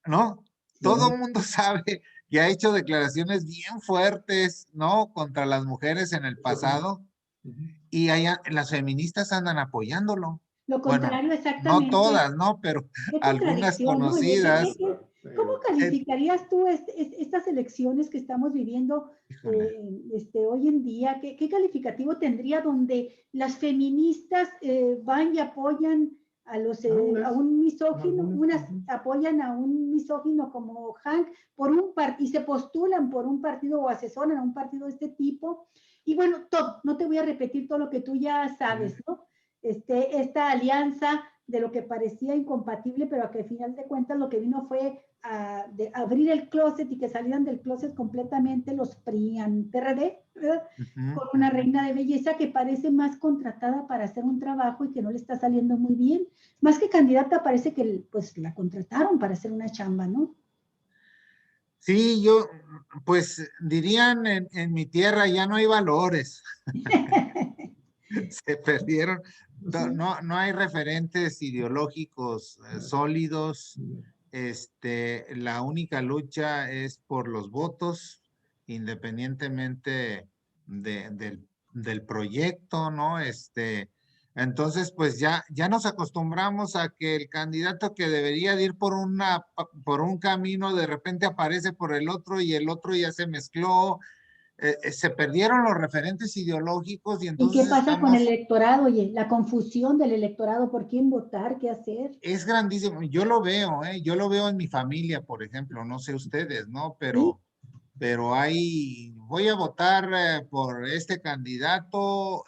¿no? sí. Todo el mundo sabe que ha hecho declaraciones bien fuertes, ¿no? Contra las mujeres en el pasado. Y las feministas andan apoyándolo. Lo Bueno, contrario, no exactamente. todas, ¿no? Pero Qué algunas contradicción, ¿no? Oye, conocidas. ¿cómo calificarías tú estas elecciones que estamos viviendo hoy en día? ¿Qué calificativo tendría donde las feministas van y apoyan a un misógino, unas apoyan a un misógino como Hank y se postulan por un partido o asesoran a un partido de este tipo? Y bueno, no te voy a repetir todo lo que tú ya sabes, ¿no? Esta alianza de lo que parecía incompatible, pero que al final de cuentas lo que vino fue de abrir el closet y que salieran del closet completamente los PRIAN, PRD, ¿verdad? Con una reina de belleza que parece más contratada para hacer un trabajo y que no le está saliendo muy bien. Más que candidata, parece que pues la contrataron para hacer una chamba, ¿no? Sí, pues dirían en mi tierra ya no hay valores. Se perdieron. No hay referentes ideológicos sólidos. La única lucha es por los votos, independientemente del proyecto, ¿no? Entonces, pues ya nos acostumbramos a que el candidato que debería de ir por un camino, de repente aparece por el otro y el otro ya se mezcló. Se perdieron los referentes ideológicos y ¿Y qué entonces pasa con el electorado? Oye, la confusión del electorado, ¿por quién votar? ¿Qué hacer? es grandísimo. Yo lo veo, yo lo veo en mi familia, por ejemplo, no sé ustedes, ¿no? ¿Sí? Pero voy a votar por este candidato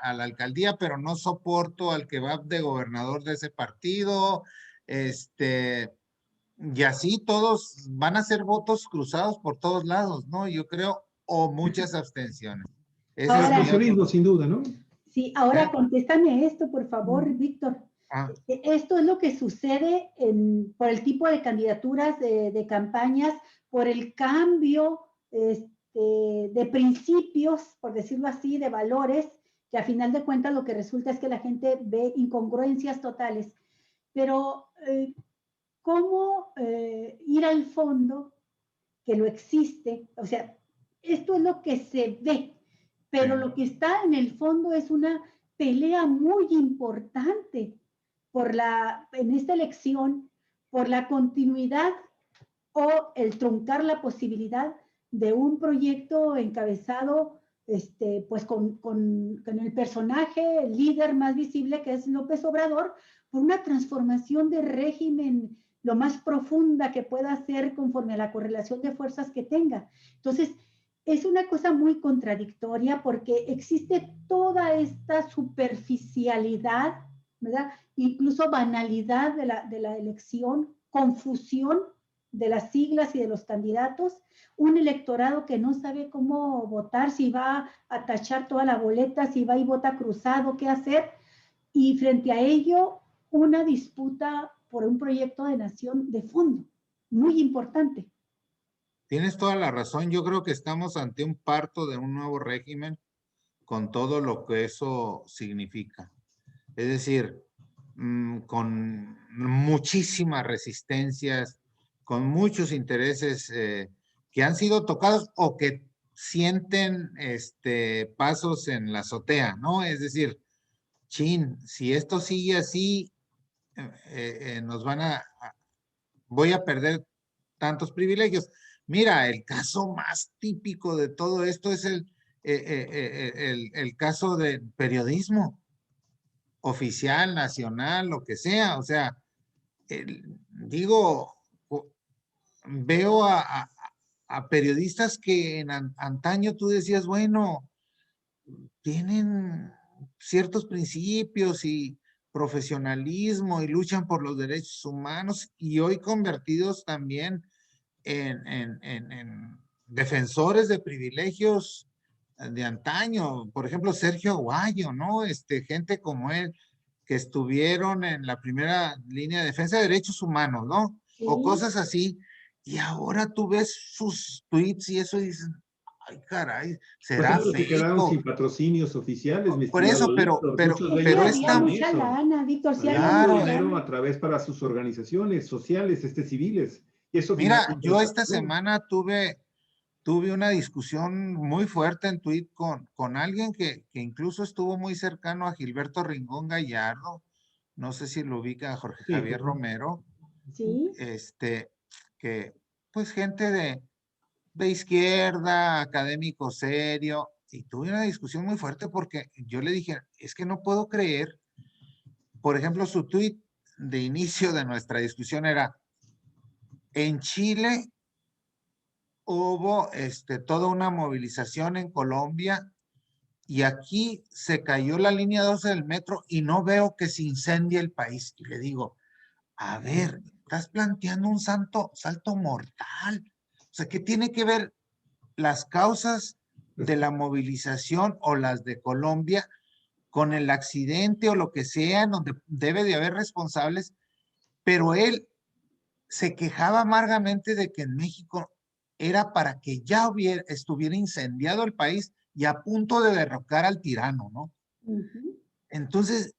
a la alcaldía, pero no soporto al que va de gobernador de ese partido, y así todos van a ser votos cruzados por todos lados, ¿no? Yo creo, o muchas abstenciones. Ese es Abstencionismo, sin duda, ¿no? Sí, ahora contéstame esto, por favor, Víctor. Esto es lo que sucede por el tipo de candidaturas de campañas, por el cambio de principios, por decirlo así, de valores, que a final de cuentas lo que resulta es que la gente ve incongruencias totales. Pero, ¿cómo ir al fondo que lo existe? O sea, esto es lo que se ve, pero lo que está en el fondo es una pelea muy importante en esta elección por la continuidad o el truncar la posibilidad de un proyecto encabezado pues con el personaje, el líder más visible que es López Obrador, por una transformación de régimen lo más profunda que pueda hacer conforme a la correlación de fuerzas que tenga. Entonces, es una cosa muy contradictoria porque existe toda esta superficialidad, ¿verdad? Incluso banalidad de la elección, confusión de las siglas y de los candidatos, un electorado que no sabe cómo votar, si va a tachar toda la boleta, si va y vota cruzado, qué hacer, y frente a ello una disputa por un proyecto de nación de fondo, muy importante. Tienes toda la razón. Yo creo que estamos ante un parto de un nuevo régimen con todo lo que eso significa. Es decir, con muchísimas resistencias, con muchos intereses que han sido tocados o que sienten pasos en la azotea, ¿no? Es decir, si esto sigue así, voy a perder tantos privilegios. Mira, el caso más típico de todo esto es el caso del periodismo oficial, nacional, lo que sea. O sea, digo, veo a periodistas que en antaño tú decías, bueno, tienen ciertos principios y profesionalismo y luchan por los derechos humanos y hoy convertidos también en defensores de privilegios de antaño. Por ejemplo, Sergio Aguayo, ¿no? Gente como él que estuvieron en la primera línea de defensa de derechos humanos, ¿no? Sí. O cosas así. Y ahora tú ves sus tweets y eso y dices, ay, caray, será Pues se quedaron sin fake. patrocinios oficiales, mi Por estimado eso, Víctor. Muchos de Sí, ellos es había tan... mucha lana, Víctor, sí Había había mucho mucha dinero lana. a través para sus organizaciones sociales, civiles. Y eso Mira, finalmente yo esta desapareció. semana tuve una discusión muy fuerte en tweet con alguien que incluso estuvo muy cercano a Gilberto Rincón Gallardo. No sé si lo ubica a Jorge Sí, Javier cómo no. Romero. Sí. Que pues gente de izquierda, académico serio, y tuve una discusión muy fuerte porque yo le dije, es que no puedo creer, por ejemplo, su tweet de inicio de nuestra discusión era, en Chile hubo toda una movilización en Colombia y aquí se cayó la línea 12 del metro y no veo que se incendie el país. Y le digo, a ver, estás planteando un salto mortal. O sea, ¿qué tiene que ver las causas de la movilización o las de Colombia con el accidente o lo que sea, donde debe de haber responsables? Pero él se quejaba amargamente de que en México era para que ya estuviera incendiado el país y a punto de derrocar al tirano, ¿no? Ujú. Entonces,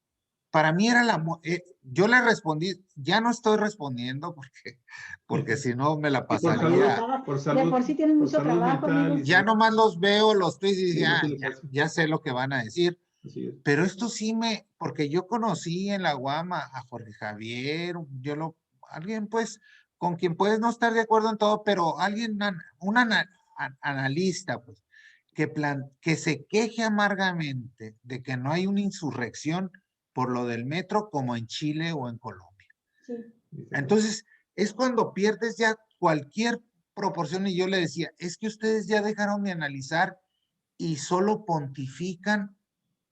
para mí era yo le respondí, ya no estoy respondiendo porque si no me la Y por pasaría. salud, por De salud, por sí tienes por mucho salud trabajo, mental amigo. y Ya salud. nomás los veo, los tweets y Sí, dije, no tiene caso. ya sé lo que van a decir. Así es. Pero esto sí porque yo conocí en la Guama a Jorge Javier, alguien pues, con quien puedes no estar de acuerdo en todo, pero alguien, analista, pues, que se queje amargamente de que no hay una insurrección por lo del metro como en Chile o en Colombia. Sí. Entonces, es cuando pierdes ya cualquier proporción y yo le decía, es que ustedes ya dejaron de analizar y solo pontifican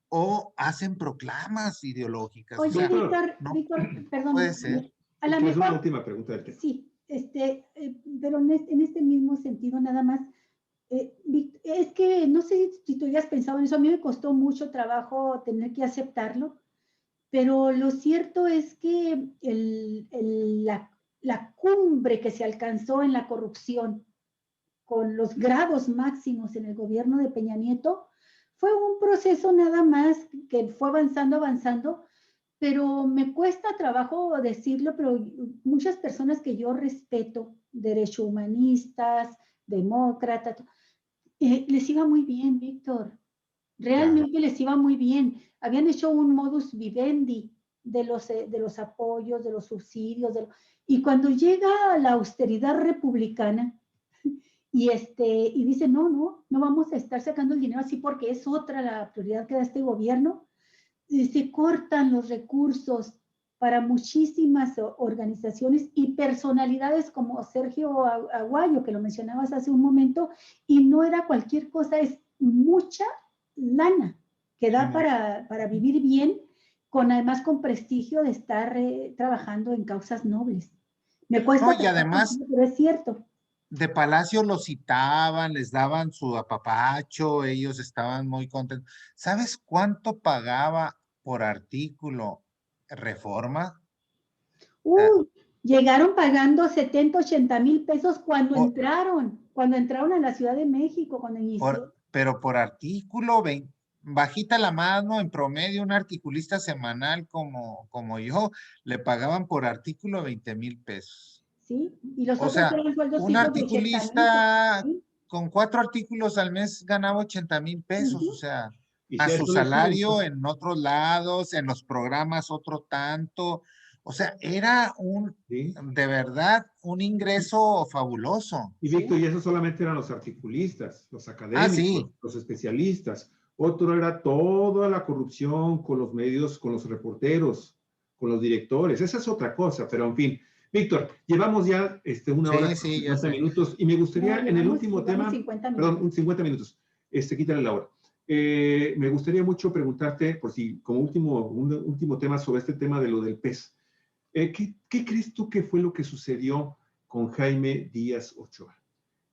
o hacen proclamas ideológicas. O Oye, sea, Víctor, no Víctor, puede perdón, ser. a lo Es una mejor, última pregunta del tema. sí, pero en este mismo sentido nada más, es que no sé si tú hayas pensado en eso, a mí me costó mucho trabajo tener que aceptarlo, pero lo cierto es que la cumbre que se alcanzó en la corrupción con los grados máximos en el gobierno de Peña Nieto fue un proceso nada más que fue avanzando, pero me cuesta trabajo decirlo, pero muchas personas que yo respeto, derecho humanistas, demócratas, les iba muy bien, Víctor. Realmente Claro. les iba muy bien. Habían hecho un modus vivendi de los apoyos, de los subsidios, y cuando llega la austeridad republicana y dice, no vamos a estar sacando el dinero así porque es otra la prioridad que da este gobierno, se cortan los recursos para muchísimas organizaciones y personalidades como Sergio Aguayo, que lo mencionabas hace un momento, y no era cualquier cosa, es mucha lana que da para vivir bien, además con prestigio de estar trabajando en causas nobles. Me No, cuesta y además trabajo, pero es cierto. de Palacio los citaban, les daban su apapacho, ellos estaban muy contentos. ¿Sabes cuánto pagaba por artículo Reforma? Llegaron pagando 70, 80 mil pesos cuando Por, entraron a la Ciudad de México, cuando inició. pero por artículo, bajita la mano, en promedio, un articulista semanal como yo, le pagaban por artículo 20,000 pesos. ¿Sí? Y los O otros sea, eran sueldos un fijos de 80,000. articulista ¿Sí? con 4 artículos al mes ganaba 80,000 pesos, o Uh-huh. sea, Y a si a su esto le sumas, salario en otros lados, en los programas otro tanto. O sea, era ¿sí? de verdad, un ingreso fabuloso. Y Víctor, y eso solamente eran los articulistas, los Ah, académicos, sí. los especialistas. Otro era toda la corrupción con los medios, con los reporteros, con los directores. Esa es otra cosa, pero en fin. Víctor, llevamos ya 1 hora con Sí, ya 50 sé. minutos y me No, gustaría en el último llevamos tema, 50 perdón, minutos. 50 minutos, quítale la hora. me gustaría mucho preguntarte, por si como un último tema sobre este tema de lo del PES. ¿Qué crees tú que fue lo que sucedió con Jaime Díaz Ochoa?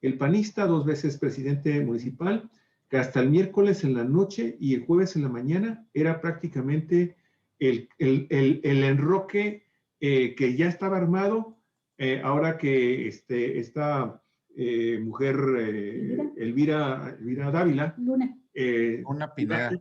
El panista, 2 veces presidente municipal, que hasta el miércoles en la noche y el jueves en la mañana era prácticamente el enroque que ya estaba armado, ahora que esta mujer, Elvira Dávila, Luna. Una Pineda.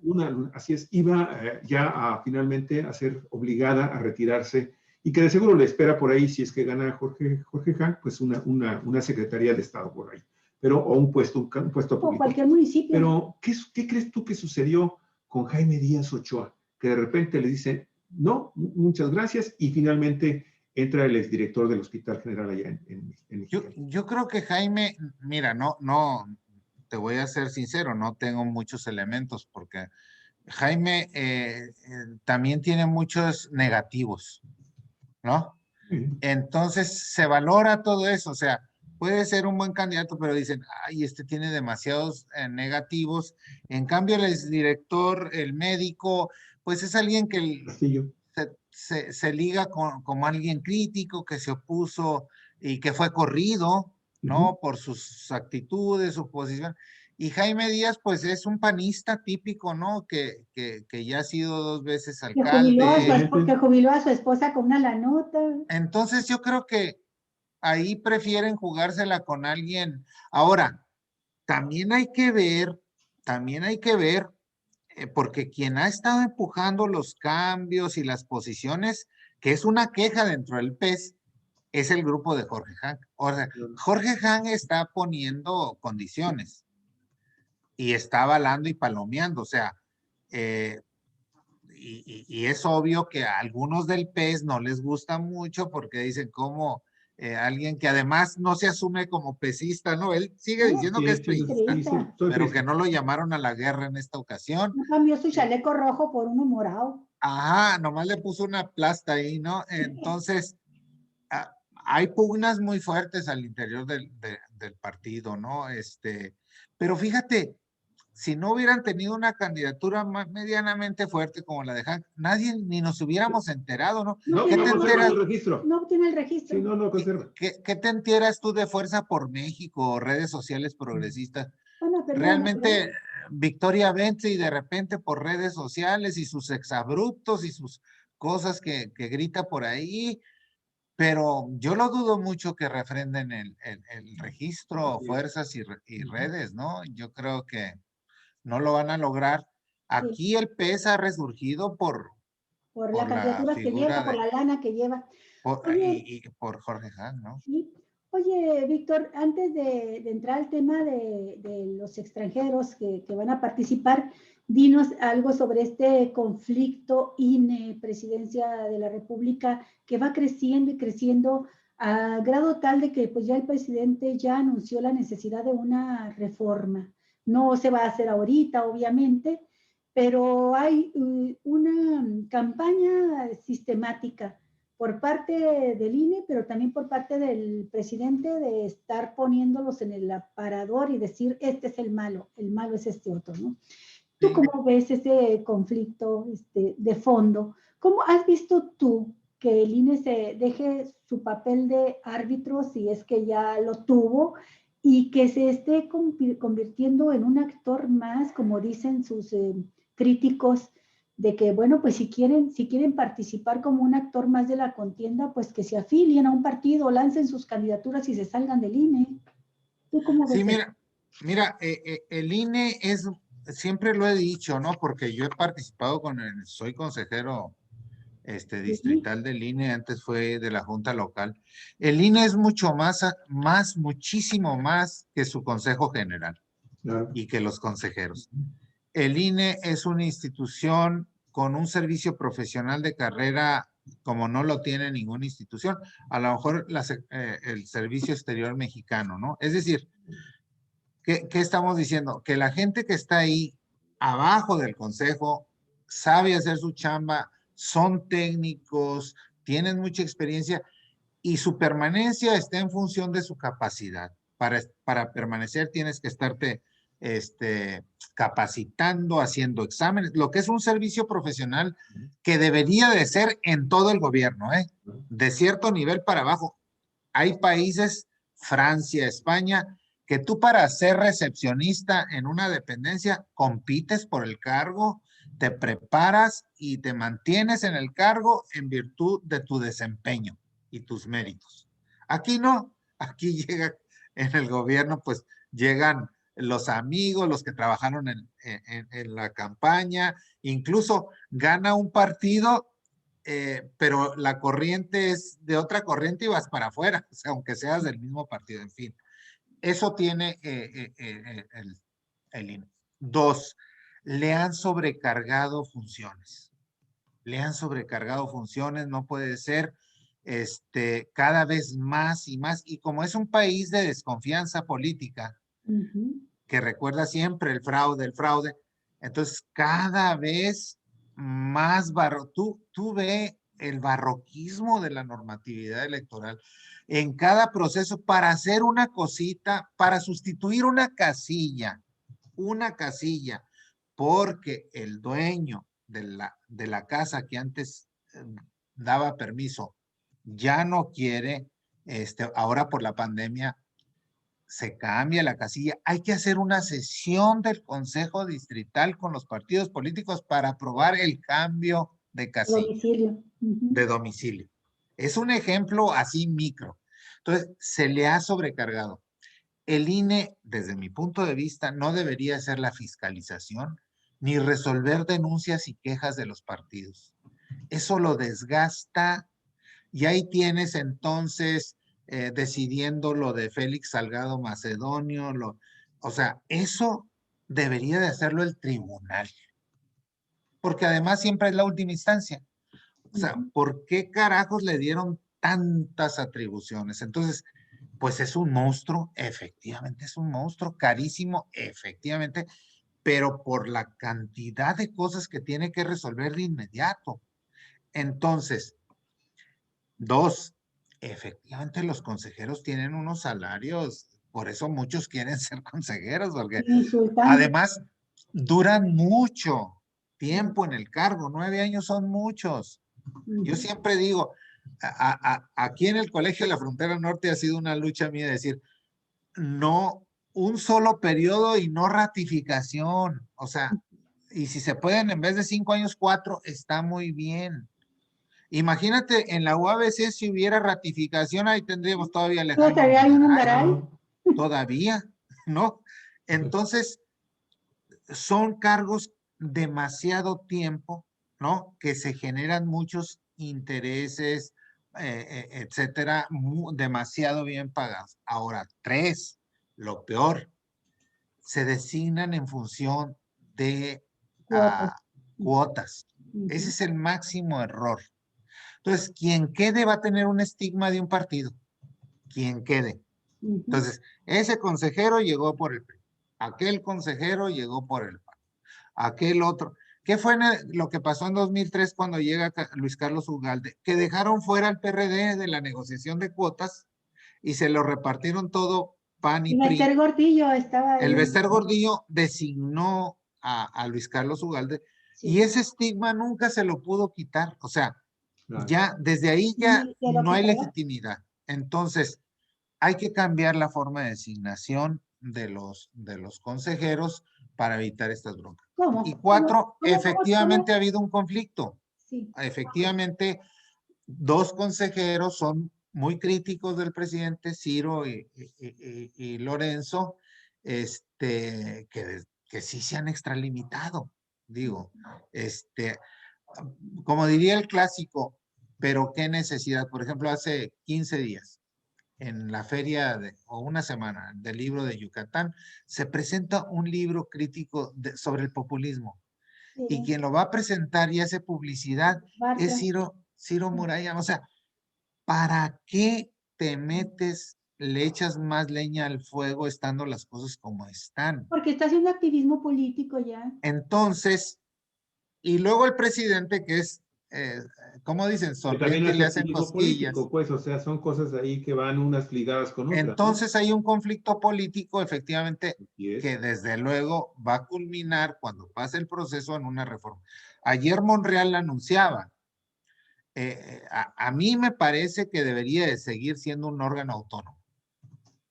Así es, iba ya a finalmente a ser obligada a retirarse y que de seguro le espera por ahí, si es que gana Jorge Hank, pues una secretaría de Estado por ahí, pero, o un puesto público. O cualquier municipio. Pero, ¿qué crees tú que sucedió con Jaime Díaz Ochoa? Que de repente le dicen, no, muchas gracias, y finalmente entra el exdirector del Hospital General allá en México. Yo creo que Jaime, mira, no, te voy a ser sincero, no tengo muchos elementos, porque Jaime también tiene muchos negativos, ¿no? Entonces se valora todo eso, o sea, puede ser un buen candidato, pero dicen, ay, este tiene demasiados negativos. En cambio, el exdirector, el médico, pues es alguien que se liga como alguien crítico, que se opuso y que fue corrido, ¿no? Por sus actitudes, su posición. Y Jaime Díaz, pues es un panista típico, ¿no? Que ya ha sido 2 veces alcalde. Que jubiló a su esposa con una lanota. Entonces yo creo que ahí prefieren jugársela con alguien. Ahora, también hay que ver, porque quien ha estado empujando los cambios y las posiciones, que es una queja dentro del PES, es el grupo de Jorge Hank. O sea, Jorge Hank está poniendo condiciones y está avalando y palomeando, o sea, y es obvio que a algunos del PES no les gusta mucho porque dicen como alguien que además no se asume como pesista, ¿no? Él sigue diciendo que es pesista, pero que no lo llamaron a la guerra en esta ocasión. No cambió su chaleco rojo por uno morado. Ajá, nomás le puso una plasta ahí, ¿no? Entonces, hay pugnas muy fuertes al interior del partido, ¿no? Pero fíjate, si no hubieran tenido una candidatura medianamente fuerte como la de Hank, nadie ni nos hubiéramos enterado, ¿no? ¿Qué te enteras? No tiene el registro. Sí, no conserva. ¿Qué te enteras tú de Fuerza por México o redes sociales progresistas? Bueno, realmente Victoria Bentley de repente por redes sociales y sus exabruptos y sus cosas que grita por ahí, pero yo lo dudo mucho que refrenden el registro, fuerzas y redes, ¿no? Yo creo que no lo van a lograr. Aquí el PES ha resurgido por la candidatura que lleva, por la lana que lleva. Y por Jorge Hank, ¿no? Sí. Oye, Víctor, antes de entrar al tema de los extranjeros que van a participar, dinos algo sobre este conflicto INE, Presidencia de la República, que va creciendo y creciendo a grado tal de que pues ya el presidente ya anunció la necesidad de una reforma. No se va a hacer ahorita, obviamente, pero hay una campaña sistemática por parte del INE, pero también por parte del presidente de estar poniéndolos en el aparador y decir, este es el malo es este otro, ¿no? ¿Tú cómo ves ese conflicto de fondo? ¿Cómo has visto tú que el INE se deje su papel de árbitro, si es que ya lo tuvo, y que se esté convirtiendo en un actor más, como dicen sus críticos, de que, bueno, pues si quieren participar como un actor más de la contienda, pues que se afilien a un partido, lancen sus candidaturas y se salgan del INE? ¿Tú cómo ves? Sí, mira, el INE es, siempre lo he dicho, ¿no? Porque yo he participado soy consejero distrital del INE, antes fue de la Junta Local. El INE es mucho muchísimo más que su Consejo General y que los consejeros. El INE es una institución con un servicio profesional de carrera como no lo tiene ninguna institución, a lo mejor el Servicio Exterior Mexicano, ¿no? Es decir, ¿qué estamos diciendo? Que la gente que está ahí abajo del consejo sabe hacer su chamba, son técnicos, tienen mucha experiencia y su permanencia está en función de su capacidad. Para permanecer tienes que estarte capacitando, haciendo exámenes, lo que es un servicio profesional que debería de ser en todo el gobierno, ¿eh? De cierto nivel para abajo. Hay países, Francia, España, que tú para ser recepcionista en una dependencia compites por el cargo, te preparas y te mantienes en el cargo en virtud de tu desempeño y tus méritos. Aquí no, aquí llega en el gobierno, pues llegan los amigos, los que trabajaron en la campaña, incluso gana un partido, pero la corriente es de otra corriente y vas para afuera, o sea, aunque seas del mismo partido, en fin. Eso tiene el INE. Dos, le han sobrecargado funciones. Le han sobrecargado funciones, no puede ser, cada vez más y más. Y como es un país de desconfianza política, que recuerda siempre el fraude, entonces cada vez más tú ve el barroquismo de la normatividad electoral en cada proceso para hacer una cosita, para sustituir una casilla, porque el dueño de la casa que antes daba permiso ya no quiere, ahora por la pandemia se cambia la casilla. Hay que hacer una sesión del Consejo Distrital con los partidos políticos para aprobar el cambio de casilla. Domicilio. De domicilio. Es un ejemplo así micro. Entonces, se le ha sobrecargado. El INE, desde mi punto de vista, no debería hacer la fiscalización ni resolver denuncias y quejas de los partidos. Eso lo desgasta y ahí tienes entonces decidiendo lo de Félix Salgado Macedonio, o sea, eso debería de hacerlo el tribunal, porque además siempre es la última instancia. O sea, ¿por qué carajos le dieron tantas atribuciones? Entonces, pues es un monstruo, efectivamente es un monstruo, carísimo, efectivamente, pero por la cantidad de cosas que tiene que resolver de inmediato. Entonces, dos, efectivamente los consejeros tienen unos salarios, por eso muchos quieren ser consejeros, porque además duran mucho tiempo en el cargo, 9 años son muchos. Yo siempre digo, aquí en el Colegio de la Frontera Norte ha sido una lucha mía de decir, no, un solo periodo y no ratificación, o sea, y si se pueden en vez de 5 años, 4, está muy bien. Imagínate en la UABC si hubiera ratificación, ahí tendríamos todavía todavía, ¿no? Entonces, son cargos demasiado tiempo, ¿no? Que se generan muchos intereses, etcétera, demasiado bien pagados. Ahora, 3, lo peor, se designan en función de cuotas. Ese es el máximo error. Entonces, quien quede va a tener un estigma de un partido. Quien quede. Entonces, ese consejero llegó por el PRI. Aquel consejero llegó por el PAN. Aquel otro. ¿Qué fue lo que pasó en 2003 cuando llega Luis Carlos Ugalde? Que dejaron fuera al PRD de la negociación de cuotas y se lo repartieron todo PAN y PRI. Bester Gordillo estaba ahí. El Bester Gordillo designó a Luis Carlos Ugalde y ese estigma nunca se lo pudo quitar. O sea, ya desde ahí ya no hay legitimidad. Entonces, hay que cambiar la forma de designación de los consejeros para evitar estas broncas. ¿Cómo? Y 4, efectivamente ha habido un conflicto. Sí. Efectivamente, 2 consejeros son muy críticos del presidente, Ciro y Lorenzo, que sí se han extralimitado. Digo, como diría el clásico, pero qué necesidad. Por ejemplo, hace 15 días, en la feria o una semana del libro de Yucatán, se presenta un libro crítico sobre el populismo. Sí. Y quien lo va a presentar y hace publicidad es Ciro Murayama. O sea, ¿para qué te metes, le echas más leña al fuego estando las cosas como están? Porque está haciendo activismo político ya. Entonces, y luego el presidente, que es ¿cómo dicen? Que Sonríen también que le hace hacen activismo cosquillas. político, pues, o sea, son cosas ahí que van unas ligadas con otras, ¿no? Entonces hay un conflicto político, efectivamente, Así es. que desde luego va a culminar cuando pase el proceso en una reforma. Ayer Monreal anunciaba, a mí me parece que debería de seguir siendo un órgano autónomo,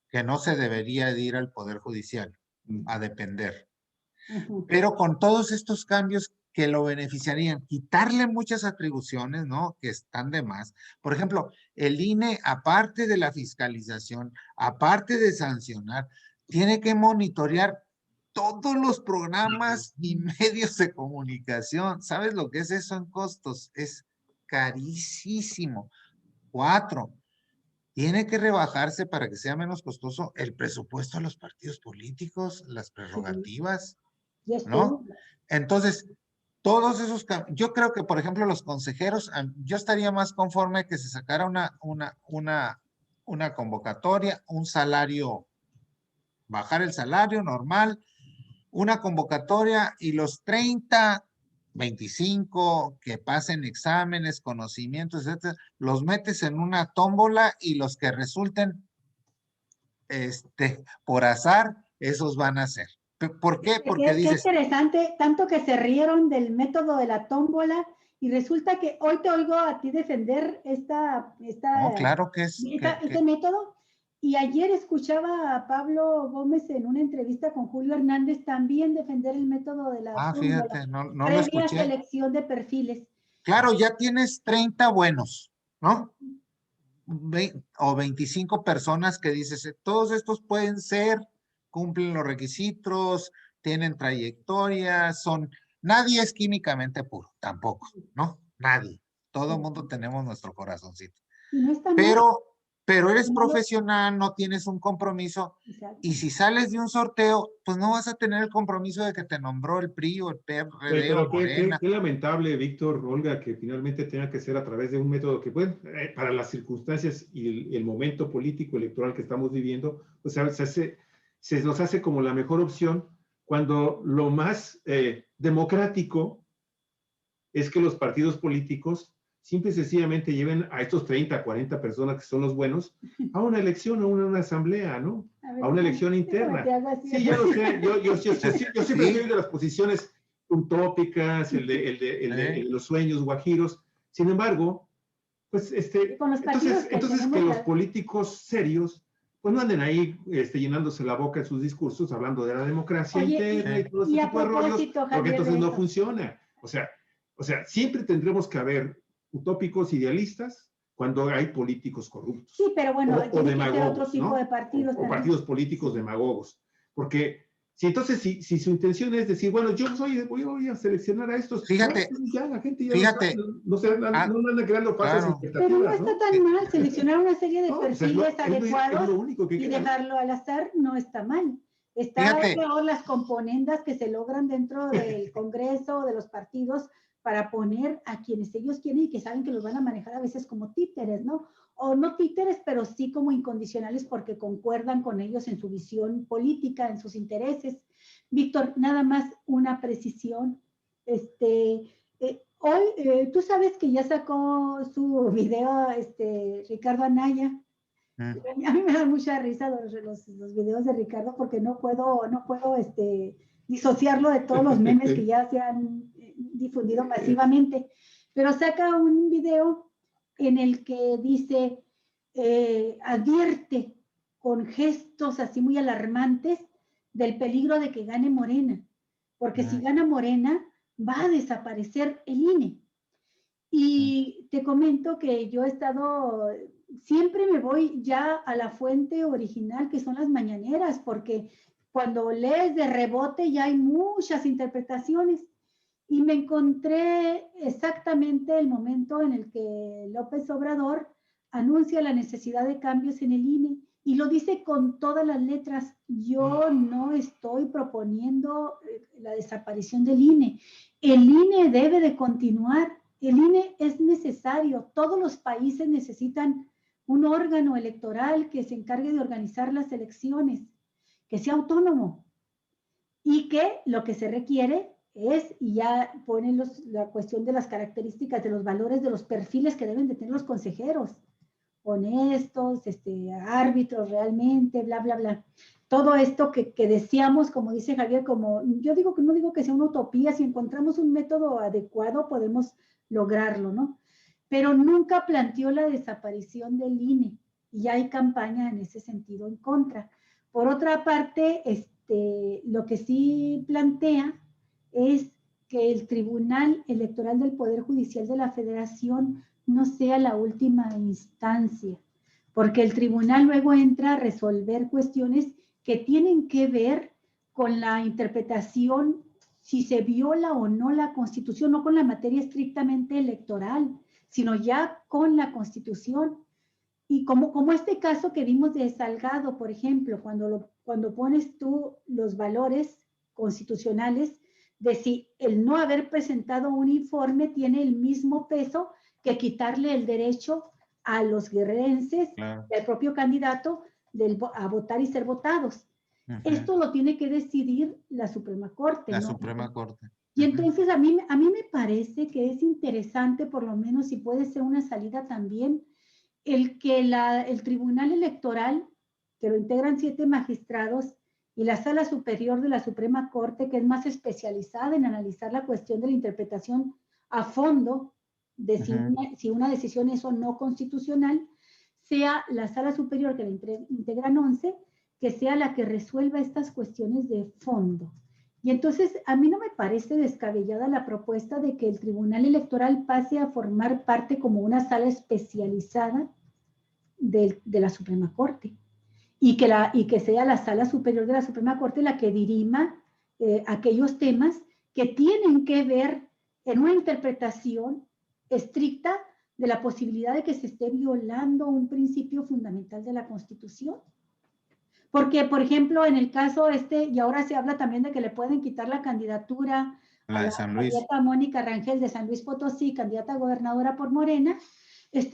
que no se debería de ir al Poder Judicial a depender. Ujú. Pero con todos estos cambios que lo beneficiarían, quitarle muchas atribuciones, ¿no? Que están de más. Por ejemplo, el INE, aparte de la fiscalización, aparte de sancionar, tiene que monitorear todos los programas y medios de comunicación. ¿Sabes lo que es eso en costos? Es carísimo. 4, tiene que rebajarse para que sea menos costoso el presupuesto a los partidos políticos, las Sí, prerrogativas, ya ¿no? estuvo. Entonces, todos esos, yo creo que, por ejemplo, los consejeros, yo estaría más conforme que se sacara una convocatoria, un salario, bajar el salario normal, una convocatoria y los 30, 25 que pasen exámenes, conocimientos, etcétera, los metes en una tómbola y los que resulten por azar, esos van a ser. ¿Por qué? Porque Qué dices, interesante, tanto que se rieron del método de la tómbola y resulta que hoy te oigo a ti defender no, claro que es, este método y ayer escuchaba a Pablo Gómez en una entrevista con Julio Hernández también defender el método de la tómbola, fíjate, no lo previa escuché. selección de perfiles. Claro, ya tienes 30 buenos, ¿no? O 25 personas que dices, todos estos pueden ser, cumplen los requisitos, tienen trayectoria, nadie es químicamente puro, tampoco, ¿no? Nadie. Todo el mundo tenemos nuestro corazoncito. Y no está mal. Pero, pero eres profesional, no tienes un compromiso, Exacto. y si sales de un sorteo, pues no vas a tener el compromiso de que te nombró el PRI o el PRD Pero o Morena. qué lamentable, Víctor, Olga, que finalmente tenga que ser a través de un método que, bueno, para las circunstancias y el momento político electoral que estamos viviendo, pues se nos hace como la mejor opción cuando lo más democrático es que los partidos políticos simple y sencillamente lleven a estos 30, 40 personas que son los buenos a una elección, a una asamblea, ¿no? A una elección interna. Sí, ya lo sé, yo siempre soy de las posiciones utópicas, el de los sueños guajiros. Sin embargo, pues entonces que los políticos serios pues no anden ahí llenándose la boca en sus discursos hablando de la democracia interna y todo ese tipo de rollos, porque entonces no funciona. O sea, siempre tendremos que haber utópicos idealistas cuando hay políticos corruptos. Sí, pero bueno, o demagogos, otro tipo, ¿no?, de partidos. O partidos políticos demagogos. Porque si su intención es decir, bueno, voy a seleccionar a estos, fíjate, ya la gente ya fíjate, no anda creando falsas expectativas. Pero no está tan mal, seleccionar una serie de perfiles adecuados y dejarlo al azar no está mal. Está peor las componendas que se logran dentro del Congreso o de los partidos para poner a quienes ellos quieren y que saben que los van a manejar a veces como títeres, ¿no? O no títeres, pero sí como incondicionales porque concuerdan con ellos en su visión política, en sus intereses. Víctor, nada más una precisión. Hoy, tú sabes que ya sacó su video Ricardo Anaya. A mí me dan mucha risa los videos de Ricardo porque no puedo disociarlo de todos los memes que ya se han difundido masivamente. Pero saca un video en el que dice, advierte con gestos así muy alarmantes del peligro de que gane Morena. Porque si gana Morena, va a desaparecer el INE. Y te comento que yo he estado, siempre me voy ya a la fuente original, que son las mañaneras, porque cuando lees de rebote ya hay muchas interpretaciones. Y me encontré exactamente el momento en el que López Obrador anuncia la necesidad de cambios en el INE y lo dice con todas las letras. Yo no estoy proponiendo la desaparición del INE. El INE debe de continuar. El INE es necesario. Todos los países necesitan un órgano electoral que se encargue de organizar las elecciones, que sea autónomo y que lo que se requiere y ya ponen la cuestión de las características, de los valores, de los perfiles que deben de tener los consejeros, honestos, árbitros realmente, bla, bla, bla. Todo esto que deseamos, como dice Javier, como yo digo que no digo que sea una utopía, si encontramos un método adecuado podemos lograrlo, ¿no? Pero nunca planteó la desaparición del INE y hay campaña en ese sentido en contra. Por otra parte, lo que sí plantea es que el Tribunal Electoral del Poder Judicial de la Federación no sea la última instancia, porque el tribunal luego entra a resolver cuestiones que tienen que ver con la interpretación, si se viola o no la Constitución, no con la materia estrictamente electoral, sino ya con la Constitución. Y como este caso que vimos de Salgado, por ejemplo, cuando pones tú los valores constitucionales de si el no haber presentado un informe tiene el mismo peso que quitarle el derecho a los guerrerenses, Claro. al propio candidato, a votar y ser votados. Esto lo tiene que decidir la Suprema Corte. La ¿no? Suprema Corte. Y entonces a mí me parece que es interesante, por lo menos, si puede ser una salida también, el que el Tribunal Electoral, que lo integran 7 magistrados, y la Sala Superior de la Suprema Corte, que es más especializada en analizar la cuestión de la interpretación a fondo de si una decisión es o no constitucional, sea la Sala Superior, que la integran 11, que sea la que resuelva estas cuestiones de fondo. Y entonces a mí no me parece descabellada la propuesta de que el Tribunal Electoral pase a formar parte como una sala especializada de la Suprema Corte y que sea la Sala Superior de la Suprema Corte la que dirima aquellos temas que tienen que ver en una interpretación estricta de la posibilidad de que se esté violando un principio fundamental de la Constitución. Porque, por ejemplo, en el caso y ahora se habla también de que le pueden quitar la candidatura a la candidata Mónica Rangel de San Luis Potosí, candidata a gobernadora por Morena,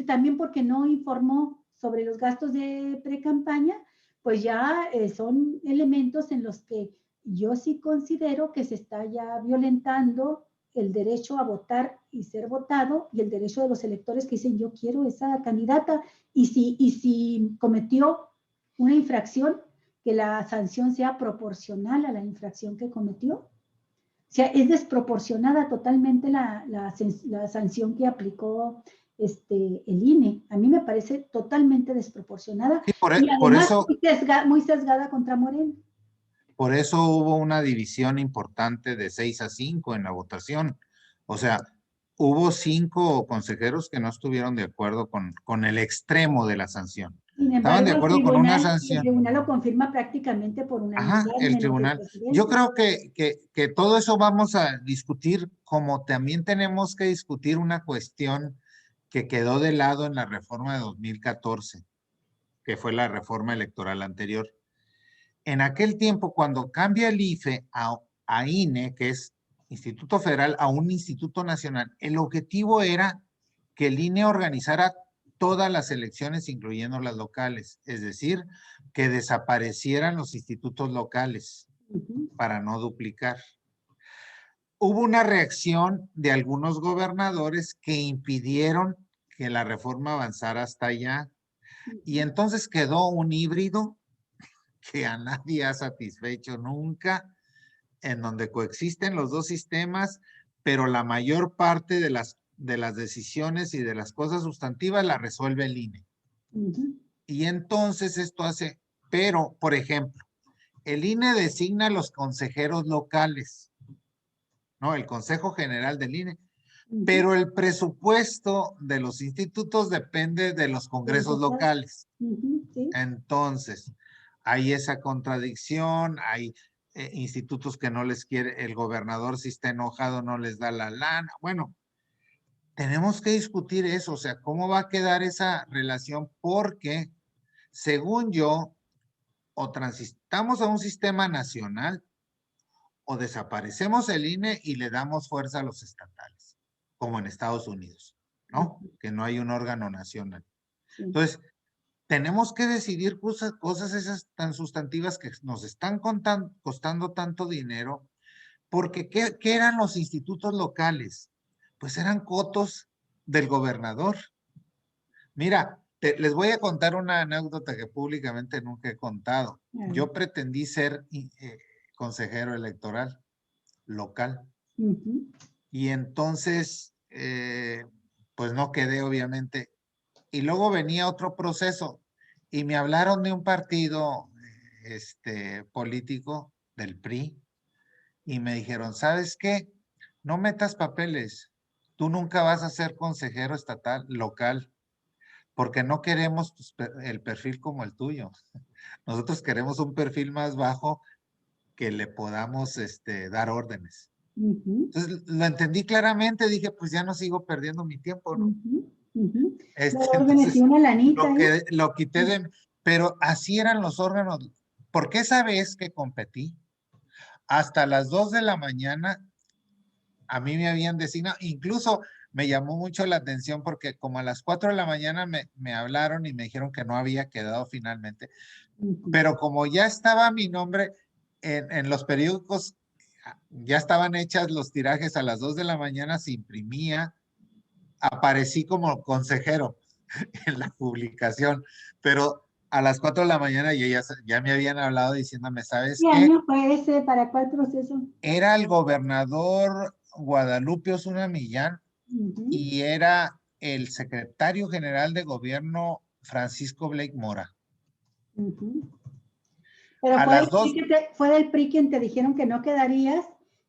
también porque no informó sobre los gastos de pre-campaña, pues ya son elementos en los que yo sí considero que se está ya violentando el derecho a votar y ser votado y el derecho de los electores que dicen yo quiero esa candidata y si cometió una infracción, que la sanción sea proporcional a la infracción que cometió. O sea, es desproporcionada totalmente la sanción que aplicó el INE. A mí me parece totalmente desproporcionada Sí, y por además eso, muy sesgada contra Morena. Por eso hubo una división importante de 6-5 en la votación. O sea, hubo 5 consejeros que no estuvieron de acuerdo con el extremo de la sanción. Sin Estaban de embargo, acuerdo con una el sanción. tribunal lo confirma prácticamente por unanimidad. Ajá, el tribunal. Yo creo que todo eso vamos a discutir, como también tenemos que discutir una cuestión que quedó de lado en la reforma de 2014, que fue la reforma electoral anterior. En aquel tiempo, cuando cambia el IFE a INE, que es Instituto Federal, a un Instituto Nacional, el objetivo era que el INE organizara todas las elecciones, incluyendo las locales, es decir, que desaparecieran los institutos locales para no duplicar. Hubo una reacción de algunos gobernadores que impidieron que la reforma avanzara hasta allá, y entonces quedó un híbrido que a nadie ha satisfecho nunca, en donde coexisten los dos sistemas, pero la mayor parte de las decisiones y de las cosas sustantivas la resuelve el INE. Y entonces esto hace, pero, por ejemplo, el INE designa a los consejeros locales, ¿no? El Consejo General del INE, pero el presupuesto de los institutos depende de los congresos locales. Entonces, hay esa contradicción, hay institutos que no les quiere, el gobernador si está enojado no les da la lana. Bueno, tenemos que discutir eso, o sea, cómo va a quedar esa relación, porque según yo, o transitamos a un sistema nacional o desaparecemos el INE y le damos fuerza a los estatales, como en Estados Unidos, ¿no? Que no hay un órgano nacional. Entonces, tenemos que decidir cosas esas tan sustantivas que nos están costando tanto dinero, Porque ¿qué eran los institutos locales? Pues eran cotos del gobernador. Mira, les voy a contar una anécdota que públicamente nunca he contado. Yo pretendí ser consejero electoral local. Y entonces, pues no quedé, obviamente. Y luego venía otro proceso y me hablaron de un partido político del PRI y me dijeron, ¿sabes qué? No metas papeles. Tú nunca vas a ser consejero estatal, local, porque no queremos el perfil como el tuyo. Nosotros queremos un perfil más bajo que le podamos dar órdenes. Entonces lo entendí claramente, dije, pues ya no sigo perdiendo mi tiempo, ¿no? Órdenes y una lanita. Lo quité de... Pero así eran los órganos. Porque esa vez que competí, hasta las 2 de la mañana, a mí me habían designado, incluso me llamó mucho la atención porque como a las 4 de la mañana me hablaron y me dijeron que no había quedado finalmente. Pero como ya estaba mi nombre en los periódicos, ya estaban hechas los tirajes a las 2 de la mañana, se imprimía, aparecí como consejero en la publicación, pero a las 4 de la mañana ya me habían hablado diciéndome, ¿sabes qué? ¿Qué año fue ese? ¿Para cuál proceso? Era el gobernador Guadalupe Osuna Millán y era el secretario general de gobierno Francisco Blake Mora. Pero fue del PRI quien te dijeron que no quedarías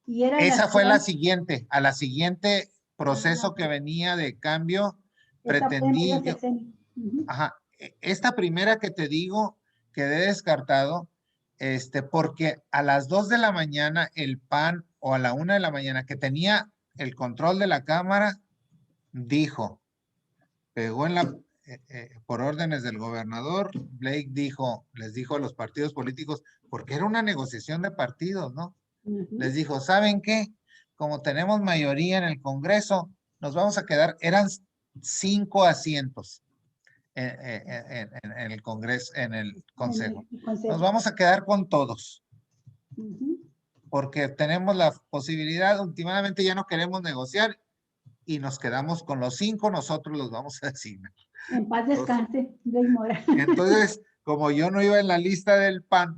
y era... Esa fue la siguiente, a la siguiente proceso que venía de cambio, pretendí yo, esta primera que te digo, quedé descartado, porque a las 2 de la mañana el PAN, o a la 1 de la mañana, que tenía el control de la Cámara, dijo, pegó en la, por órdenes del gobernador, Blake les dijo a los partidos políticos, porque era una negociación de partidos, ¿no? Les dijo, ¿saben qué? Como tenemos mayoría en el Congreso, nos vamos a quedar, eran 5 asientos en el Congreso, en el Consejo. Nos vamos a quedar con todos. Porque tenemos la posibilidad, últimamente ya no queremos negociar y nos quedamos con los 5, nosotros los vamos a designar. En paz descanse, Blake Mora. Entonces, como yo no iba en la lista del PAN,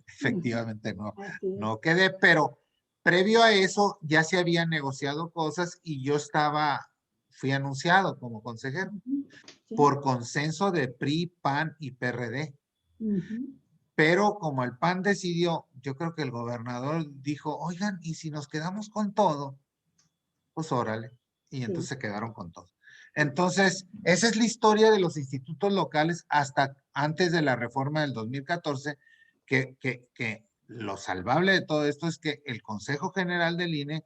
efectivamente no quedé, pero previo a eso ya se habían negociado cosas y yo fui anunciado como consejero por consenso de PRI, PAN y PRD. Pero como el PAN decidió, yo creo que el gobernador dijo, oigan, ¿y si nos quedamos con todo? Pues órale. Y entonces se quedaron con todo. Entonces, esa es la historia de los institutos locales hasta antes de la reforma del 2014, que lo salvable de todo esto es que el Consejo General del INE,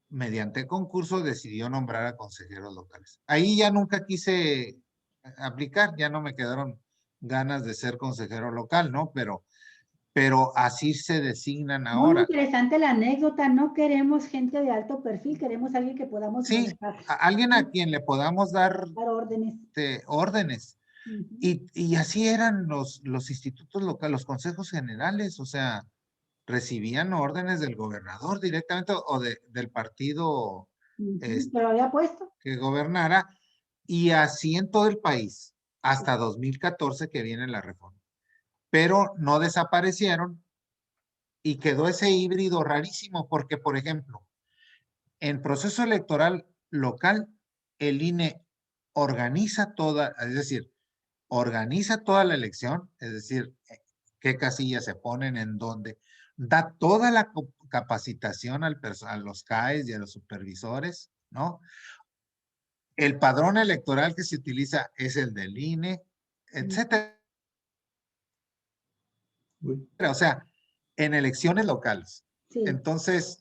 mediante concurso, decidió nombrar a consejeros locales. Ahí ya nunca quise aplicar, ya no me quedaron ganas de ser consejero local, ¿no? Pero así se designan ahora. Muy interesante la anécdota, no queremos gente de alto perfil, queremos a alguien que podamos manejar. Alguien a quien le podamos dar órdenes. Y así eran los institutos locales, los consejos generales, o sea, recibían órdenes del gobernador directamente o del partido pero había puesto que gobernara, y así en todo el país, hasta 2014 que viene la reforma. Pero no desaparecieron y quedó ese híbrido rarísimo porque, por ejemplo, en proceso electoral local, el INE organiza es decir, organiza toda la elección, es decir, qué casillas se ponen, en dónde, da toda la capacitación a los CAEs y a los supervisores, ¿no? El padrón electoral que se utiliza es el del INE, etcétera. O sea, en elecciones locales. Entonces,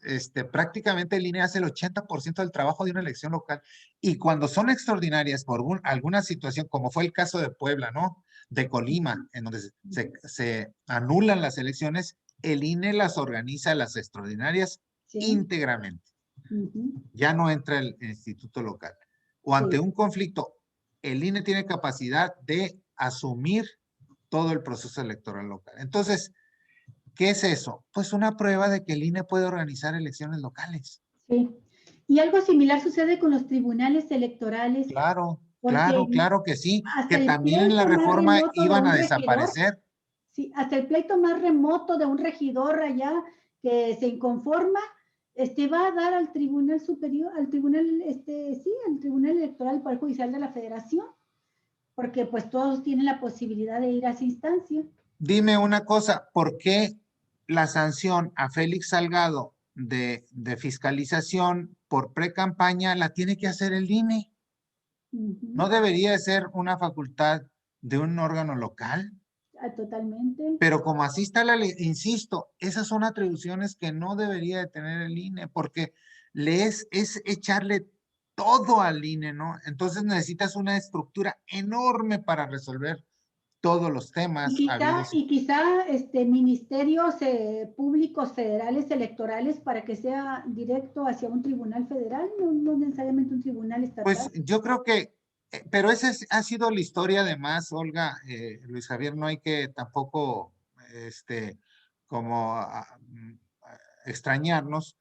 prácticamente el INE hace el 80% del trabajo de una elección local. Y cuando son extraordinarias por alguna situación, como fue el caso de Puebla, ¿no? De Colima, en donde se anulan las elecciones, el INE las organiza, las extraordinarias, íntegramente. Ya no entra el instituto local. O ante un conflicto, el INE tiene capacidad de asumir todo el proceso electoral local. Entonces, ¿Qué es eso? Pues una prueba de que el INE puede organizar elecciones locales. Sí. Y algo similar sucede con los tribunales electorales, Claro, porque claro que sí, que hasta el también en la pleito más reforma remoto de iban un a regidor, desaparecer. sí, hasta el pleito más remoto de un regidor allá que se inconforma, va a dar al Tribunal Superior, al Tribunal, sí, al Tribunal Electoral del Poder Judicial de la Federación, porque pues todos tienen la posibilidad de ir a esa instancia. Dime una cosa, ¿por qué la sanción a Félix Salgado de fiscalización por pre-campaña la tiene que hacer el INE? ¿No debería de ser una facultad de un órgano local? Totalmente. Pero como así está la ley, insisto, esas son atribuciones que no debería de tener el INE, porque es echarle todo al INE, ¿no? Entonces necesitas una estructura enorme para resolver todos los temas habidos. Y quizá ministerios públicos federales electorales para que sea directo hacia un tribunal federal, no necesariamente un tribunal estatal. Pues yo creo que, pero esa ha sido la historia además, Olga, Luis Javier, no hay que tampoco, como extrañarnos.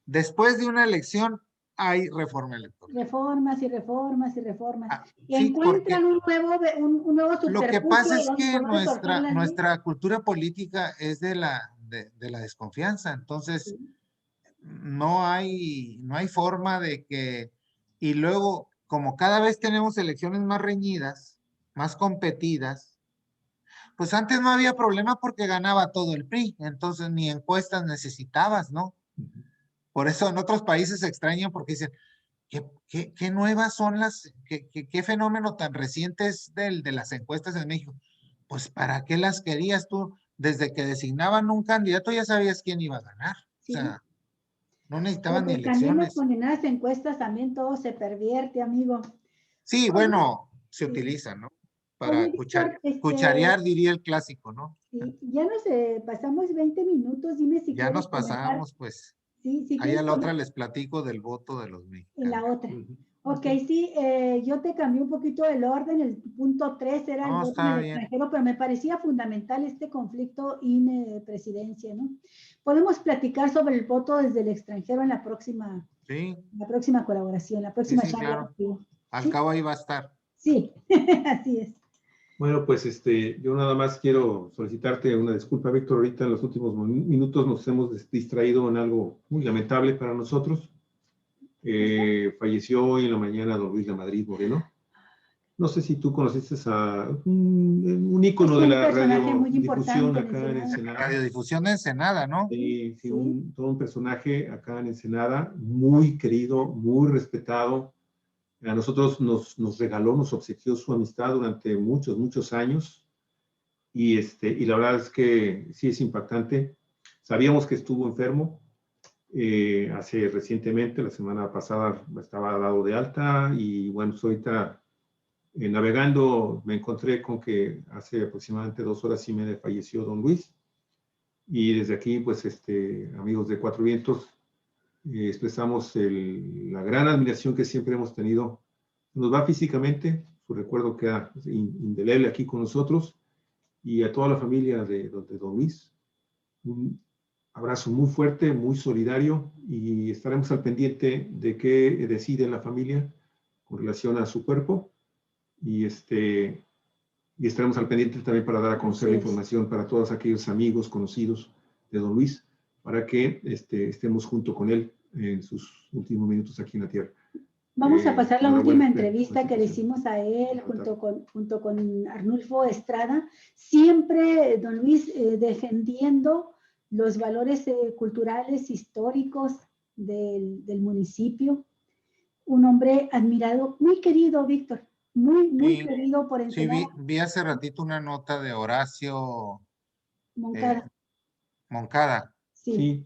Después de una elección hay reforma electoral. Reformas y reformas y reformas. Sí, Encuentran un nuevo lo que subterfugio pasa es que donde soltar la ley. nuestra cultura política es de la desconfianza, entonces Sí. no hay forma de que, y luego, como cada vez tenemos elecciones más reñidas, más competidas, pues antes no había problema porque ganaba todo el PRI, entonces ni encuestas necesitabas, ¿no? Por eso en otros países se extrañan porque dicen, ¿qué nuevas son qué fenómeno tan reciente es de las encuestas en México? Pues ¿para qué las querías tú? Desde que designaban un candidato ya sabías quién iba a ganar. Sí. O sea, no necesitaban ni Pues también las elecciones. condenadas encuestas también todo se pervierte, amigo. Sí, Oye, bueno, se sí. utilizan, ¿no? Oye, Para Víctor, cucharear, diría el clásico, ¿no? sí, ya nos pasamos 20 minutos, dime si Ya quieres nos comentar. pasamos, pues. Sí, si Ahí a quieres la otra comentar les platico del voto de los en la mexicanos. otra. Ok, sí, yo te cambié un poquito el orden, el punto 3 era el No, voto en está el bien. extranjero, pero me parecía fundamental este conflicto INE-presidencia, ¿no? Podemos platicar sobre el voto desde el extranjero en Sí, la próxima colaboración, la próxima sí, charla claro. contigo. Al Sí, cabo ahí va a estar. sí, así es. Bueno, pues yo nada más quiero solicitarte una disculpa, Víctor. Ahorita en los últimos minutos nos hemos distraído en algo muy lamentable para nosotros. Falleció hoy en la mañana don Luis de Madrid Moreno. No sé si tú conociste a un ícono Es de un la personaje muy radiodifusión importante en acá en Ensenada. Ensenada. Radiodifusión de Ensenada, ¿no? Sí, Sí. todo un personaje acá en Ensenada, muy querido, muy respetado. A nosotros nos regaló, nos obsequió su amistad durante muchos, muchos años. Y la verdad es que sí es impactante. Sabíamos que estuvo enfermo hace recientemente, la semana pasada estaba dado de alta y bueno, pues ahorita navegando me encontré con que hace aproximadamente 2 horas y media falleció don Luis. Y desde aquí, pues, amigos de Cuatro Vientos, expresamos la gran admiración que siempre hemos tenido. Nos va físicamente, su recuerdo queda indeleble aquí con nosotros y a toda la familia de don Luis. Un abrazo muy fuerte, muy solidario y estaremos al pendiente de qué decide la familia con relación a su cuerpo y estaremos al pendiente también para dar a conocer la información para todos aquellos amigos, conocidos de don Luis, para que estemos junto con él en sus últimos minutos aquí en la tierra. Vamos a pasar la última entrevista que le hicimos a él junto con Arnulfo Estrada. Siempre don Luis defendiendo los valores culturales, históricos del municipio. Un hombre admirado, muy querido, Víctor, muy querido por Ensenada. Sí, vi hace ratito una nota de Horacio Moncada. Moncada. Sí.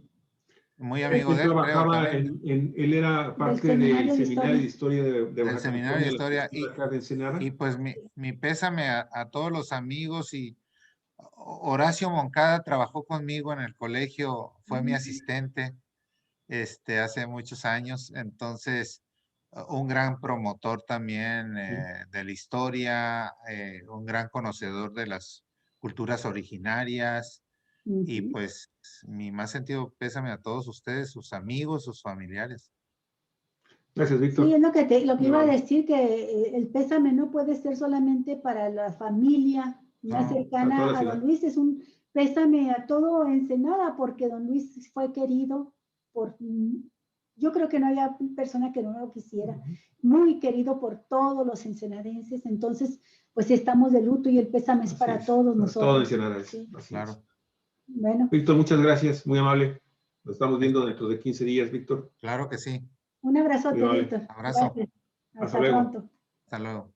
Muy amigo Él de él, creo trabajaba, también. él era parte del seminario de historia de Del Baja seminario de California, historia. acá de Ensenada. Y pues mi pésame a todos los amigos y Horacio Moncada trabajó conmigo en el colegio, fue mi asistente hace muchos años, entonces un gran promotor también de la historia, un gran conocedor de las culturas originarias, Y Ujú. pues mi más sentido pésame a todos ustedes, sus amigos, sus familiares. Gracias, Víctor. Sí, es lo que Muy iba a amable. decir, que el pésame no puede ser solamente para la familia más No, a toda la cercana a ciudad. don Luis, es un pésame a todo Ensenada, porque don Luis fue querido por, yo creo que no había persona que no lo quisiera, muy querido por todos los ensenadenses, entonces pues estamos de luto y el pésame es Así para es, todos para todo nosotros. Ensenada. Sí. Así es. claro, Bueno, Víctor, muchas gracias, muy amable. Nos estamos viendo dentro de 15 días, Víctor. claro que sí. un Muy abrazote, amable. Víctor. Abrazo. Gracias. Hasta Hasta luego. pronto. Hasta luego.